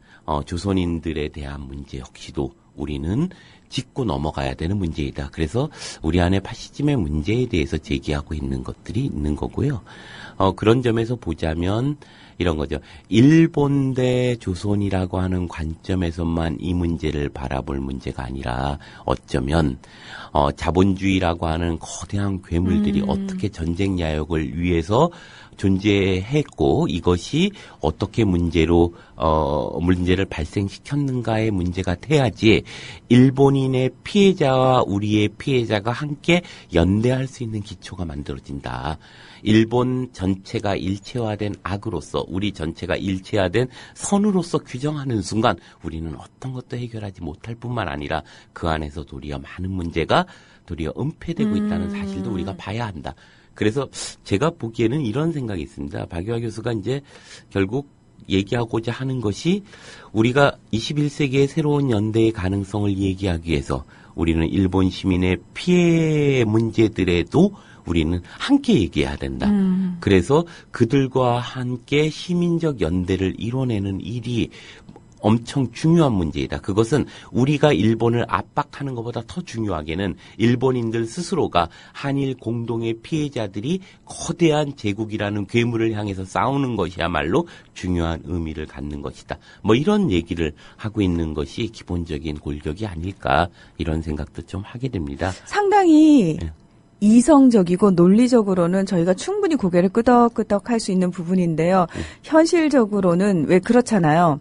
조선인들에 대한 문제 역시도 우리는 짚고 넘어가야 되는 문제이다. 그래서 우리 안에 파시즘의 문제에 대해서 제기하고 있는 것들이 있는 거고요. 그런 점에서 보자면 이런 거죠. 일본 대 조선이라고 하는 관점에서만 이 문제를 바라볼 문제가 아니라 어쩌면 자본주의라고 하는 거대한 괴물들이 어떻게 전쟁 야욕을 위해서 존재했고 이것이 어떻게 문제를 발생시켰는가의 문제가 돼야지 일본인의 피해자와 우리의 피해자가 함께 연대할 수 있는 기초가 만들어진다. 일본 전체가 일체화된 악으로서 우리 전체가 일체화된 선으로서 규정하는 순간 우리는 어떤 것도 해결하지 못할 뿐만 아니라 그 안에서 도리어 많은 문제가 도리어 은폐되고 있다는 사실도 우리가 봐야 한다. 그래서 제가 보기에는 이런 생각이 있습니다. 박유하 교수가 이제 결국 얘기하고자 하는 것이 우리가 21세기의 새로운 연대의 가능성을 얘기하기 위해서 우리는 일본 시민의 피해 문제들에도 우리는 함께 얘기해야 된다. 그래서 그들과 함께 시민적 연대를 이뤄내는 일이 엄청 중요한 문제이다. 그것은 우리가 일본을 압박하는 것보다 더 중요하게는 일본인들 스스로가 한일 공동의 피해자들이 거대한 제국이라는 괴물을 향해서 싸우는 것이야말로 중요한 의미를 갖는 것이다. 뭐 이런 얘기를 하고 있는 것이 기본적인 골격이 아닐까 이런 생각도 좀 하게 됩니다. 상당히 이성적이고 논리적으로는 저희가 충분히 고개를 끄덕끄덕 할 수 있는 부분인데요. 현실적으로는 왜 그렇잖아요.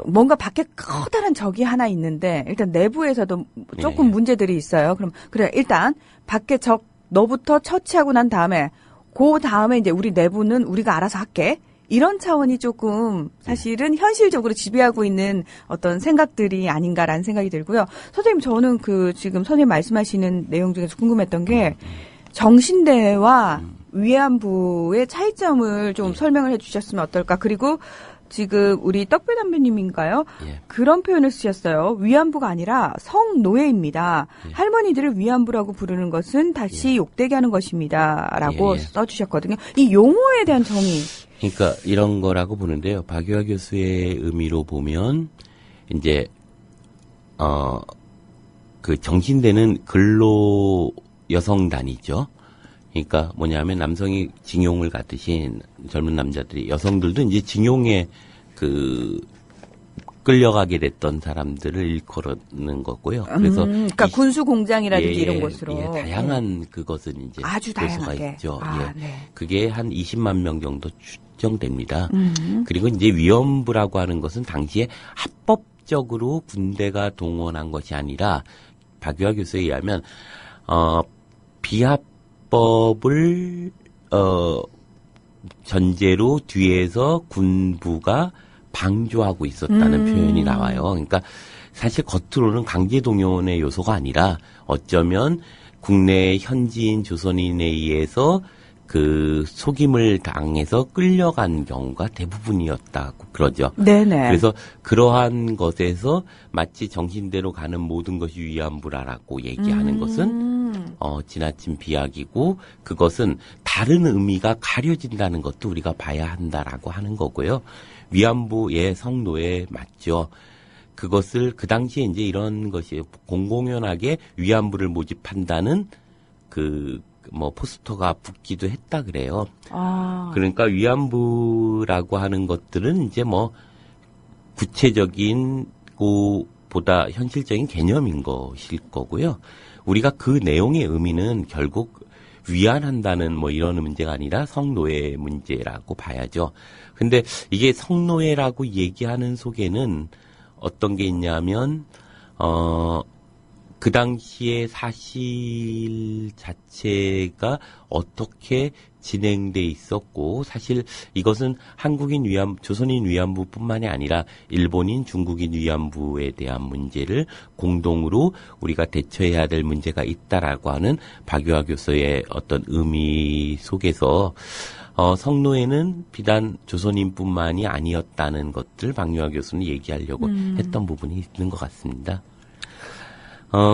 뭔가 밖에 커다란 적이 하나 있는데, 일단 내부에서도 조금 문제들이 있어요. 그래, 일단, 밖에 적, 너부터 처치하고 난 다음에, 그 다음에 이제 우리 내부는 우리가 알아서 할게. 이런 차원이 조금 사실은 현실적으로 지배하고 있는 어떤 생각들이 아닌가라는 생각이 들고요. 선생님, 저는 지금 선생님 말씀하시는 내용 중에서 궁금했던 게, 정신대와 위안부의 차이점을 좀 설명을 해주셨으면 어떨까. 그리고 지금 우리 떡배 담배님인가요? 예. 그런 표현을 쓰셨어요. 위안부가 아니라 성노예입니다. 할머니들을 위안부라고 부르는 것은 다시 욕되게 하는 것입니다. 라고 써주셨거든요. 이 용어에 대한 정의. 그러니까 이런 거라고 보는데요. 박유하 교수의 의미로 보면 이제 그 정신대는 근로 여성단이죠. 그러니까 뭐냐면 남성이 징용을 갖듯이 젊은 남자들이 여성들도 이제 징용에 끌려가게 됐던 사람들을 일컬는 거고요. 그래서 그러니까 군수 공장이라든지 이런 곳으로 다양한 그것은 이제 아주 다양하게 있죠. 네. 그게 한 20만 명 정도 추정됩니다. 그리고 이제 위안부라고 하는 것은 당시에 합법적으로 군대가 동원한 것이 아니라 박유하 교수에 의하면 비합법을 전제로 뒤에서 군부가 방조하고 있었다는 표현이 나와요. 그러니까 사실 겉으로는 강제 동원의 요소가 아니라 어쩌면 국내 현지인 조선인에 의해서 그 속임을 당해서 끌려간 경우가 대부분이었다고 그러죠. 네네. 그래서 그러한 것에서 마치 정신대로 가는 모든 것이 위안부라라고 얘기하는 것은 지나친 비약이고 그것은 다른 의미가 가려진다는 것도 우리가 봐야 한다라고 하는 거고요. 위안부의 성노예 맞죠. 그것을 그 당시에 이제 이런 것이 공공연하게 위안부를 모집한다는 포스터가 붙기도 했다 그래요. 그러니까 위안부라고 하는 것들은 이제 구체적인 보다 현실적인 개념인 것일 거고요. 우리가 그 내용의 의미는 결국 위안한다는 이런 문제가 아니라 성노예 문제라고 봐야죠. 근데 이게 성노예라고 얘기하는 속에는 어떤 게 있냐면 그 당시의 사실들을 사실 자체가 어떻게 진행돼 있었고, 사실 이것은 한국인 조선인 위안부뿐만이 아니라 일본인, 중국인 위안부에 대한 문제를 공동으로 우리가 대처해야 될 문제가 있다라고 하는 박유하 교수의 어떤 의미 속에서 성노예는 비단 조선인뿐만이 아니었다는 것들 박유하 교수는 얘기하려고 했던 부분이 있는 것 같습니다.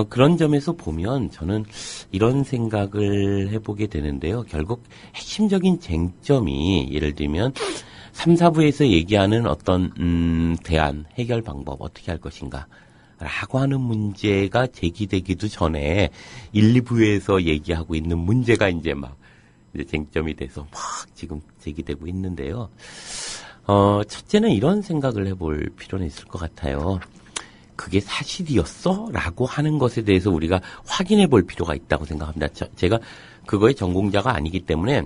그런 점에서 보면 저는 이런 생각을 해보게 되는데요. 결국 핵심적인 쟁점이 예를 들면 3, 4부에서 얘기하는 어떤 대안, 해결 방법 어떻게 할 것인가 라고 하는 문제가 제기되기도 전에 1, 2부에서 얘기하고 있는 문제가 이제 쟁점이 돼서 막 지금 제기되고 있는데요. 첫째는 이런 생각을 해볼 필요는 있을 것 같아요. 그게 사실이었어? 라고 하는 것에 대해서 우리가 확인해 볼 필요가 있다고 생각합니다. 제가 그거의 전공자가 아니기 때문에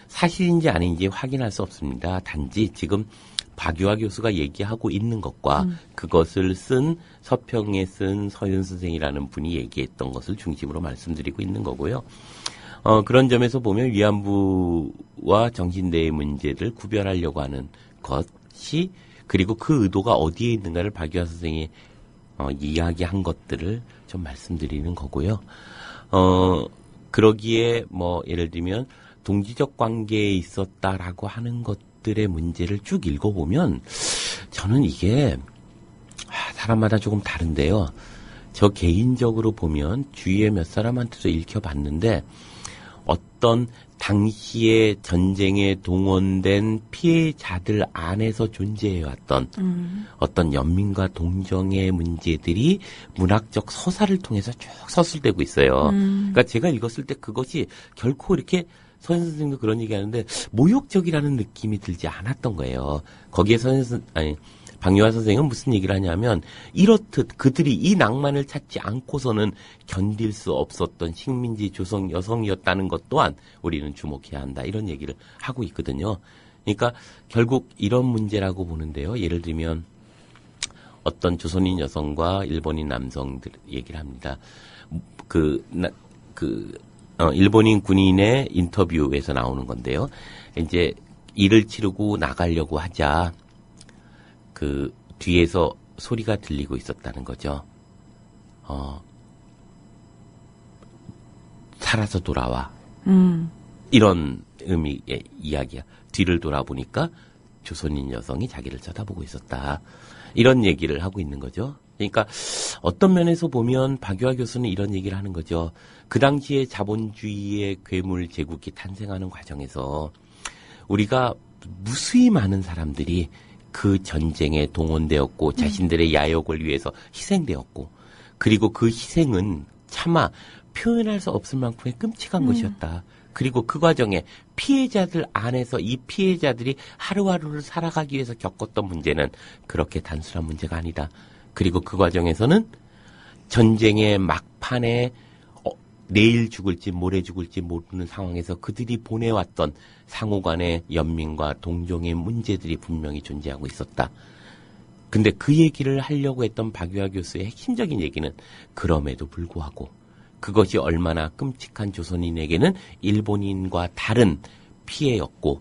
사실인지 아닌지 확인할 수 없습니다. 단지 지금 박유하 교수가 얘기하고 있는 것과 그것을 쓴 서평에 쓴 서윤 선생이라는 분이 얘기했던 것을 중심으로 말씀드리고 있는 거고요. 그런 점에서 보면 위안부와 정신대의 문제를 구별하려고 하는 것이 그리고 그 의도가 어디에 있는가를 박유하 선생이 이야기한 것들을 좀 말씀드리는 거고요. 그러기에 예를 들면 동지적 관계에 있었다라고 하는 것들의 문제를 쭉 읽어보면 저는 이게 사람마다 조금 다른데요. 저 개인적으로 보면 주위에 몇 사람한테도 읽혀봤는데 어떤 당시에 전쟁에 동원된 피해자들 안에서 존재해왔던 어떤 연민과 동정의 문제들이 문학적 서사를 통해서 쭉 서술되고 있어요. 그러니까 제가 읽었을 때 그것이 결코 이렇게 서현 선생님도 그런 얘기하는데 모욕적이라는 느낌이 들지 않았던 거예요. 거기에 박유하 선생은 무슨 얘기를 하냐면 이렇듯 그들이 이 낭만을 찾지 않고서는 견딜 수 없었던 식민지 조선 여성이었다는 것 또한 우리는 주목해야 한다. 이런 얘기를 하고 있거든요. 그러니까 결국 이런 문제라고 보는데요. 예를 들면 어떤 조선인 여성과 일본인 남성들 얘기를 합니다. 일본인 군인의 인터뷰에서 나오는 건데요. 이제 일을 치르고 나가려고 하자 뒤에서 소리가 들리고 있었다는 거죠. 살아서 돌아와. 이런 의미의 이야기야. 뒤를 돌아보니까 조선인 여성이 자기를 쳐다보고 있었다. 이런 얘기를 하고 있는 거죠. 그러니까 어떤 면에서 보면 박유하 교수는 이런 얘기를 하는 거죠. 그 당시에 자본주의의 괴물 제국이 탄생하는 과정에서 우리가 무수히 많은 사람들이 그 전쟁에 동원되었고 자신들의 야욕을 위해서 희생되었고 그리고 그 희생은 차마 표현할 수 없을 만큼의 끔찍한 것이었다. 그리고 그 과정에 피해자들 안에서 이 피해자들이 하루하루를 살아가기 위해서 겪었던 문제는 그렇게 단순한 문제가 아니다. 그리고 그 과정에서는 전쟁의 막판에 내일 죽을지 모레 죽을지 모르는 상황에서 그들이 보내왔던 상호간의 연민과 동정의 문제들이 분명히 존재하고 있었다. 근데 그 얘기를 하려고 했던 박유하 교수의 핵심적인 얘기는 그럼에도 불구하고 그것이 얼마나 끔찍한 조선인에게는 일본인과 다른 피해였고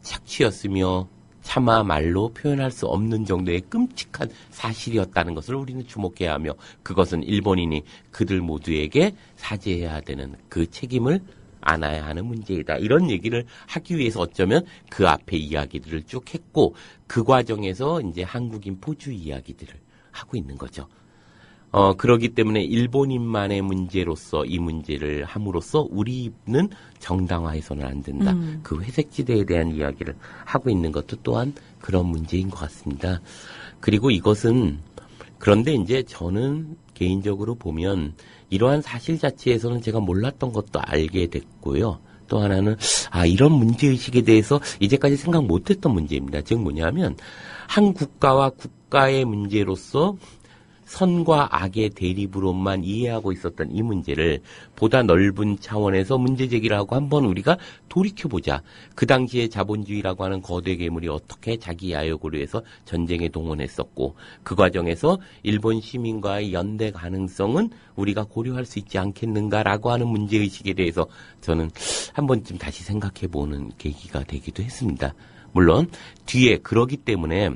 착취였으며 차마 말로 표현할 수 없는 정도의 끔찍한 사실이었다는 것을 우리는 주목해야 하며 그것은 일본인이 그들 모두에게 사죄해야 되는 그 책임을 안아야 하는 문제이다. 이런 얘기를 하기 위해서 어쩌면 그 앞에 이야기들을 쭉 했고 그 과정에서 이제 한국인 포주 이야기들을 하고 있는 거죠. 그러기 때문에 일본인만의 문제로서 이 문제를 함으로써 우리는 정당화해서는 안 된다. 그 회색지대에 대한 이야기를 하고 있는 것도 또한 그런 문제인 것 같습니다. 그리고 이것은 그런데 이제 저는 개인적으로 보면 이러한 사실 자체에서는 제가 몰랐던 것도 알게 됐고요. 또 하나는 이런 문제의식에 대해서 이제까지 생각 못했던 문제입니다. 즉 뭐냐면 한 국가와 국가의 문제로서 선과 악의 대립으로만 이해하고 있었던 이 문제를 보다 넓은 차원에서 문제 제기를 하고 한번 우리가 돌이켜보자. 그 당시에 자본주의라고 하는 거대 괴물이 어떻게 자기 야욕을 위해서 전쟁에 동원했었고 그 과정에서 일본 시민과의 연대 가능성은 우리가 고려할 수 있지 않겠는가라고 하는 문제의식에 대해서 저는 한 번쯤 다시 생각해보는 계기가 되기도 했습니다. 물론 뒤에 그러기 때문에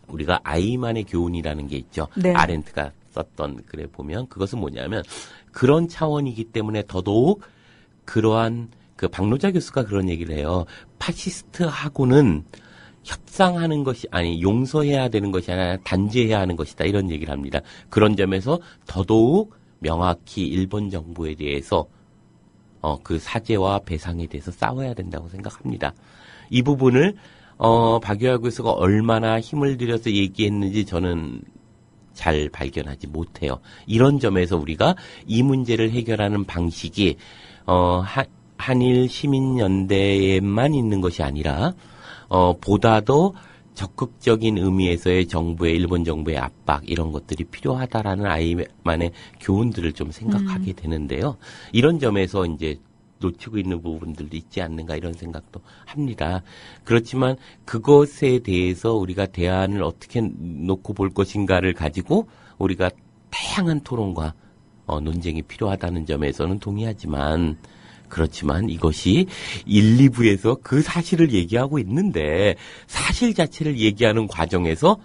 우리가 아이만의 교훈이라는 게 있죠. 네. 아렌트가 썼던 글에 보면 그것은 뭐냐면 그런 차원이기 때문에 더더욱 그러한 그 박노자 교수가 그런 얘기를 해요. 파시스트하고는 협상하는 것이 아니 용서해야 되는 것이 아니라 단죄해야 하는 것이다 이런 얘기를 합니다. 그런 점에서 더더욱 명확히 일본 정부에 대해서 그 사죄와 배상에 대해서 싸워야 된다고 생각합니다. 이 부분을 박유하 교수가 얼마나 힘을 들여서 얘기했는지 저는 잘 발견하지 못해요. 이런 점에서 우리가 이 문제를 해결하는 방식이 한일 시민연대에만 있는 것이 아니라 보다 더 적극적인 의미에서의 일본 정부의 압박 이런 것들이 필요하다라는 아이만의 교훈들을 좀 생각하게 되는데요. 이런 점에서 이제 놓치고 있는 부분들도 있지 않는가 이런 생각도 합니다. 그렇지만 그것에 대해서 우리가 대안을 어떻게 놓고 볼 것인가를 가지고 우리가 다양한 토론과 논쟁이 필요하다는 점에서는 동의하지만 그렇지만 이것이 1, 2부에서 그 사실을 얘기하고 있는데 사실 자체를 얘기하는 과정에서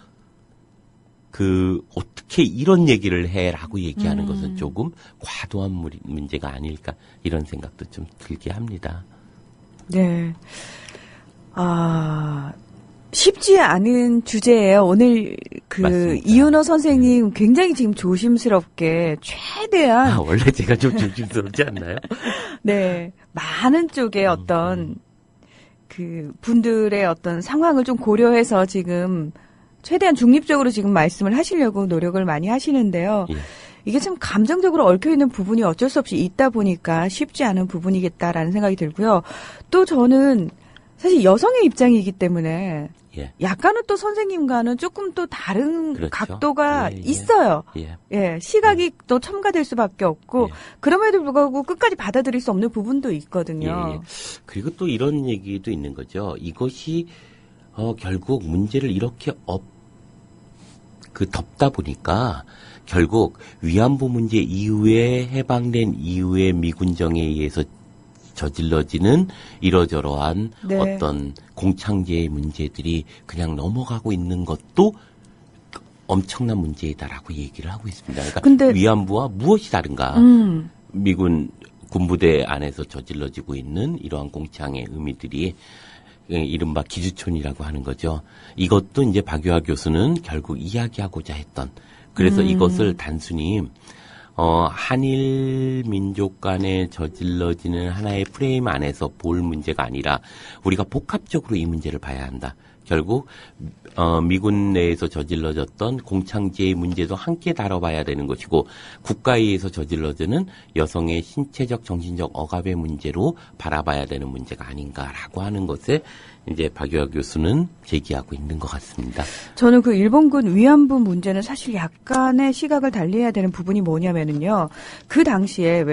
어떻게 이런 얘기를 해라고 얘기하는 것은 조금 과도한 문제가 아닐까 이런 생각도 좀 들게 합니다. 네. 쉽지 않은 주제예요. 오늘 맞습니다. 이윤호 선생님 굉장히 지금 조심스럽게 최대한 원래 제가 좀 조심스럽지 않나요? 네. 많은 쪽의 어떤 분들의 어떤 상황을 좀 고려해서 지금 최대한 중립적으로 지금 말씀을 하시려고 노력을 많이 하시는데요. 예. 이게 참 감정적으로 얽혀있는 부분이 어쩔 수 없이 있다 보니까 쉽지 않은 부분이겠다라는 생각이 들고요. 또 저는 사실 여성의 입장이기 때문에 예. 약간은 또 선생님과는 조금 또 다른 그렇죠. 각도가 예, 예. 있어요. 예. 예, 시각이 또 첨가될 수밖에 없고 예. 그럼에도 불구하고 끝까지 받아들일 수 없는 부분도 있거든요. 예. 그리고 또 이런 얘기도 있는 거죠. 이것이 결국 문제를 이렇게 덮다 보니까 결국 위안부 문제 이후에 해방된 이후에 미군정에 의해서 저질러지는 이러저러한 네. 어떤 공창제의 문제들이 그냥 넘어가고 있는 것도 엄청난 문제이다라고 얘기를 하고 있습니다. 그러니까 근데 위안부와 무엇이 다른가? 미군 군부대 안에서 저질러지고 있는 이러한 공창의 의미들이 이른바 기주촌이라고 하는 거죠. 이것도 이제 박유하 교수는 결국 이야기하고자 했던 그래서 이것을 단순히 한일 민족 간에 저질러지는 하나의 프레임 안에서 볼 문제가 아니라 우리가 복합적으로 이 문제를 봐야 한다. 결국 미군 내에서 저질러졌던 공창제의 문제도 함께 다뤄봐야 되는 것이고 국가에 의해서 저질러지는 여성의 신체적 정신적 억압의 문제로 바라봐야 되는 문제가 아닌가라고 하는 것에 이제 박유하 교수는 제기하고 있는 것 같습니다. 저는 그 일본군 위안부 문제는 사실 약간의 시각을 달리해야 되는 부분이 뭐냐면은요. 그 당시에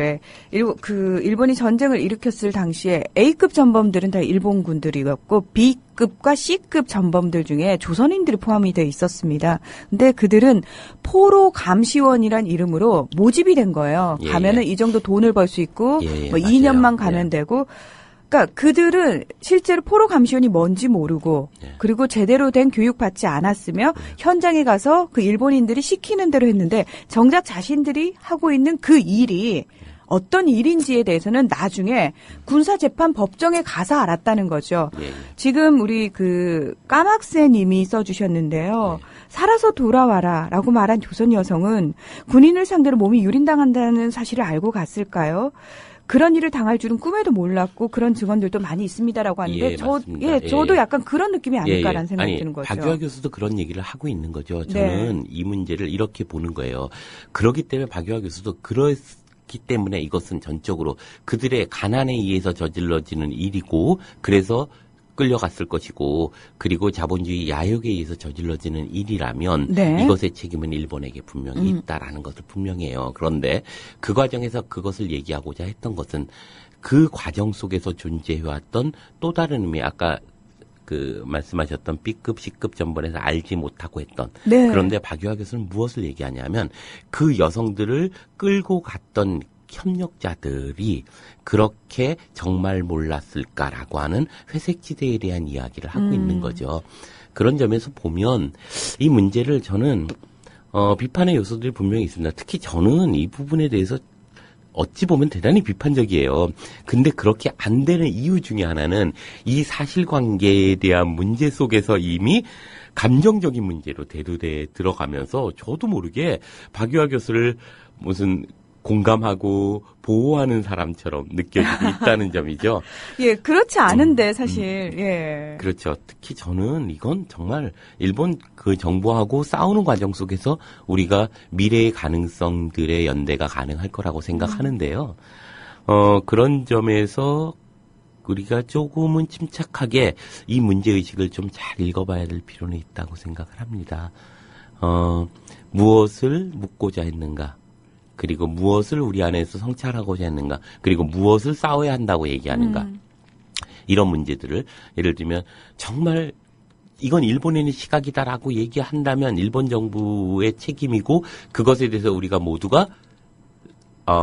일본이 전쟁을 일으켰을 당시에 A급 전범들은 다 일본군들이었고 B급과 C급 전범들 중에 조선인들이 포함이 돼 있었습니다. 근데 그들은 포로 감시원이란 이름으로 모집이 된 거예요. 예, 가면은 예. 이 정도 돈을 벌 수 있고 예, 뭐 맞아요. 2년만 가면 예. 되고 그러니까 그들은 실제로 포로 감시원이 뭔지 모르고 예. 그리고 제대로 된 교육받지 않았으며 현장에 가서 그 일본인들이 시키는 대로 했는데 정작 자신들이 하고 있는 그 일이 어떤 일인지에 대해서는 나중에 군사재판 법정에 가서 알았다는 거죠. 예. 지금 우리 까막새 님이 써주셨는데요. 살아서 돌아와라 라고 말한 조선 여성은 군인을 상대로 몸이 유린당한다는 사실을 알고 갔을까요? 그런 일을 당할 줄은 꿈에도 몰랐고 그런 증언들도 많이 있습니다라고 하는데 예, 맞습니다. 저도 예. 약간 그런 느낌이 아닐까라는 생각이 아니, 드는 거죠. 박유하 교수도 그런 얘기를 하고 있는 거죠. 저는 이 문제를 이렇게 보는 거예요. 그렇기 때문에 박유하 교수도 그렇기 때문에 이것은 전적으로 그들의 가난에 의해서 저질러지는 일이고 그래서 끌려갔을 것이고 그리고 자본주의 야욕에 의해서 저질러지는 일이라면 네. 이것의 책임은 일본에게 분명히 있다라는 것을 분명해요. 그런데 그 과정에서 그것을 얘기하고자 했던 것은 그 과정 속에서 존재해왔던 또 다른 의미, 아까 그 말씀하셨던 B급, C급 전번에서 알지 못하고 했던 네. 그런데 박유하 교수는 무엇을 얘기하냐면 그 여성들을 끌고 갔던 협력자들이 그렇게 정말 몰랐을까라고 하는 회색지대에 대한 이야기를 하고 있는 거죠. 그런 점에서 보면 이 문제를 저는 비판의 요소들이 분명히 있습니다. 특히 저는 이 부분에 대해서 어찌 보면 대단히 비판적이에요. 근데 그렇게 안 되는 이유 중에 하나는 이 사실관계에 대한 문제 속에서 이미 감정적인 문제로 대두돼 들어가면서 저도 모르게 박유하 교수를 무슨 공감하고 보호하는 사람처럼 느껴지고 있다는 점이죠. 예, 그렇지 않은데 사실 예. 그렇죠. 특히 저는 이건 정말 일본 그 정부하고 싸우는 과정 속에서 우리가 미래의 가능성들의 연대가 가능할 거라고 생각하는데요. 그런 점에서 우리가 조금은 침착하게 이 문제의식을 좀 잘 읽어봐야 될 필요는 있다고 생각을 합니다. 무엇을 묻고자 했는가? 그리고 무엇을 우리 안에서 성찰하고자 했는가? 그리고 무엇을 싸워야 한다고 얘기하는가? 이런 문제들을 예를 들면 정말 이건 일본인의 시각이다라고 얘기한다면 일본 정부의 책임이고 그것에 대해서 우리가 모두가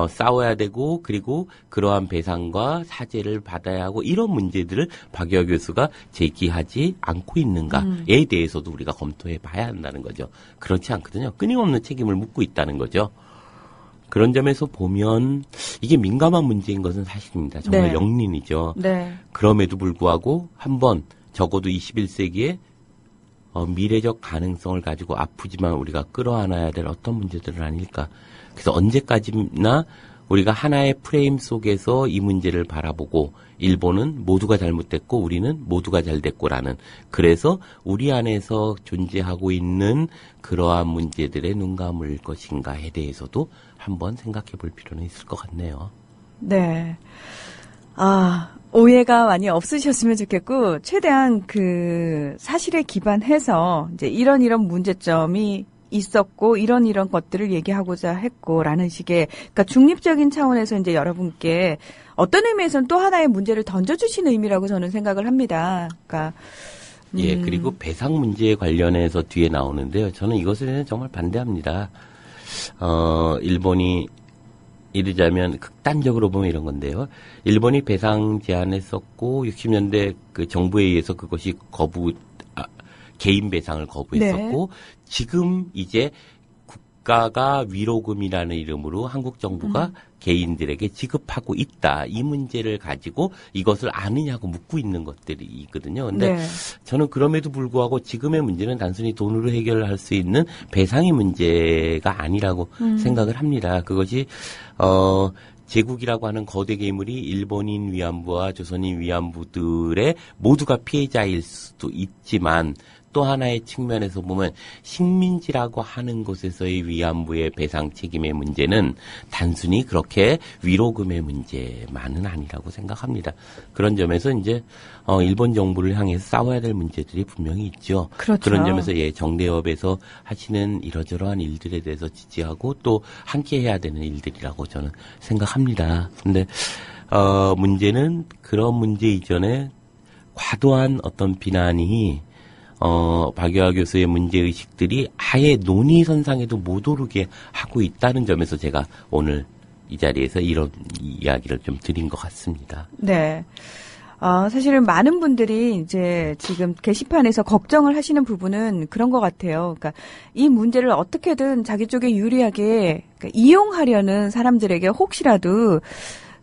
싸워야 되고 그리고 그러한 배상과 사죄를 받아야 하고 이런 문제들을 박유하 교수가 제기하지 않고 있는가에 대해서도 우리가 검토해 봐야 한다는 거죠. 그렇지 않거든요. 끊임없는 책임을 묻고 있다는 거죠. 그런 점에서 보면 이게 민감한 문제인 것은 사실입니다. 정말 네. 영린이죠. 네. 그럼에도 불구하고 한번 적어도 21세기에 미래적 가능성을 가지고 아프지만 우리가 끌어안아야 될 어떤 문제들은 아닐까. 그래서 언제까지나 우리가 하나의 프레임 속에서 이 문제를 바라보고 일본은 모두가 잘못됐고 우리는 모두가 잘됐고라는 그래서 우리 안에서 존재하고 있는 그러한 문제들에 눈 감을 것인가에 대해서도 한번 생각해 볼 필요는 있을 것 같네요. 네. 오해가 많이 없으셨으면 좋겠고, 최대한 그 사실에 기반해서 이제 이런 문제점이 있었고, 이런 것들을 얘기하고자 했고라는 식의, 그러니까 중립적인 차원에서 이제 여러분께 어떤 의미에서는 또 하나의 문제를 던져주신 의미라고 저는 생각을 합니다. 그러니까, 예, 그리고 배상 문제에 관련해서 뒤에 나오는데요. 저는 이것에 대해서 정말 반대합니다. 일본이 이르자면 극단적으로 보면 이런 건데요. 일본이 배상 제안했었고 60년대 그 정부에 의해서 그것이 개인 배상을 거부했었고 네. 지금 이제 국가가 위로금이라는 이름으로 한국 정부가 개인들에게 지급하고 있다. 이 문제를 가지고 이것을 아느냐고 묻고 있는 것들이 있거든요. 근데 네. 저는 그럼에도 불구하고 지금의 문제는 단순히 돈으로 해결할 수 있는 배상의 문제가 아니라고 생각을 합니다. 그것이 제국이라고 하는 거대 괴물이 일본인 위안부와 조선인 위안부들의 모두가 피해자일 수도 있지만 또 하나의 측면에서 보면 식민지라고 하는 곳에서의 위안부의 배상 책임의 문제는 단순히 그렇게 위로금의 문제만은 아니라고 생각합니다. 그런 점에서 이제 일본 정부를 향해서 싸워야 될 문제들이 분명히 있죠. 그렇죠. 그런 점에서 정대협에서 하시는 이러저러한 일들에 대해서 지지하고 또 함께 해야 되는 일들이라고 저는 생각합니다. 근데 문제는 그런 문제 이전에 과도한 어떤 비난이 박유하 교수의 문제의식들이 아예 논의선상에도 못 오르게 하고 있다는 점에서 제가 오늘 이 자리에서 이런 이야기를 좀 드린 것 같습니다. 네. 사실은 많은 분들이 이제 지금 게시판에서 걱정을 하시는 부분은 그런 것 같아요. 그러니까 이 문제를 어떻게든 자기 쪽에 유리하게 이용하려는 사람들에게 혹시라도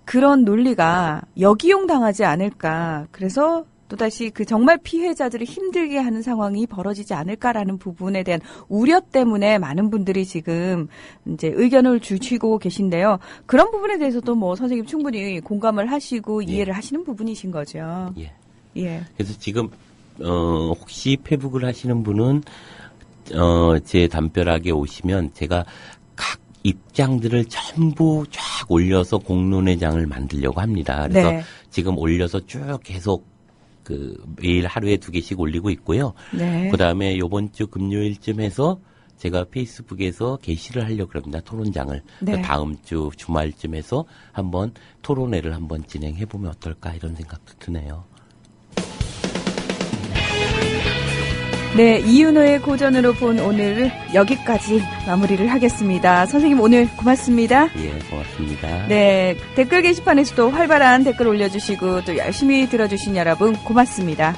그런 논리가 역이용 당하지 않을까. 그래서 또다시 그 정말 피해자들을 힘들게 하는 상황이 벌어지지 않을까라는 부분에 대한 우려 때문에 많은 분들이 지금 이제 의견을 주시고 계신데요. 그런 부분에 대해서도 뭐 선생님 충분히 공감을 하시고 이해를 하시는 부분이신 거죠. 예. 예. 그래서 지금 혹시 페북을 하시는 분은 제 담벼락에 오시면 제가 각 입장들을 전부 쫙 올려서 공론의 장을 만들려고 합니다. 그래서 네. 지금 올려서 쭉 계속 매일 하루에 2개씩 올리고 있고요. 네. 그다음에 요번 주 금요일쯤 해서 제가 페이스북에서 게시를 하려고 합니다. 토론장을. 네. 다음 주 주말쯤 해서 한번 토론회를 한번 진행해 보면 어떨까 이런 생각도 드네요. 네, 이윤호의 고전으로 본 오늘 여기까지 마무리를 하겠습니다. 선생님 오늘 고맙습니다. 예, 고맙습니다. 네, 댓글 게시판에서도 활발한 댓글 올려주시고 또 열심히 들어주신 여러분 고맙습니다.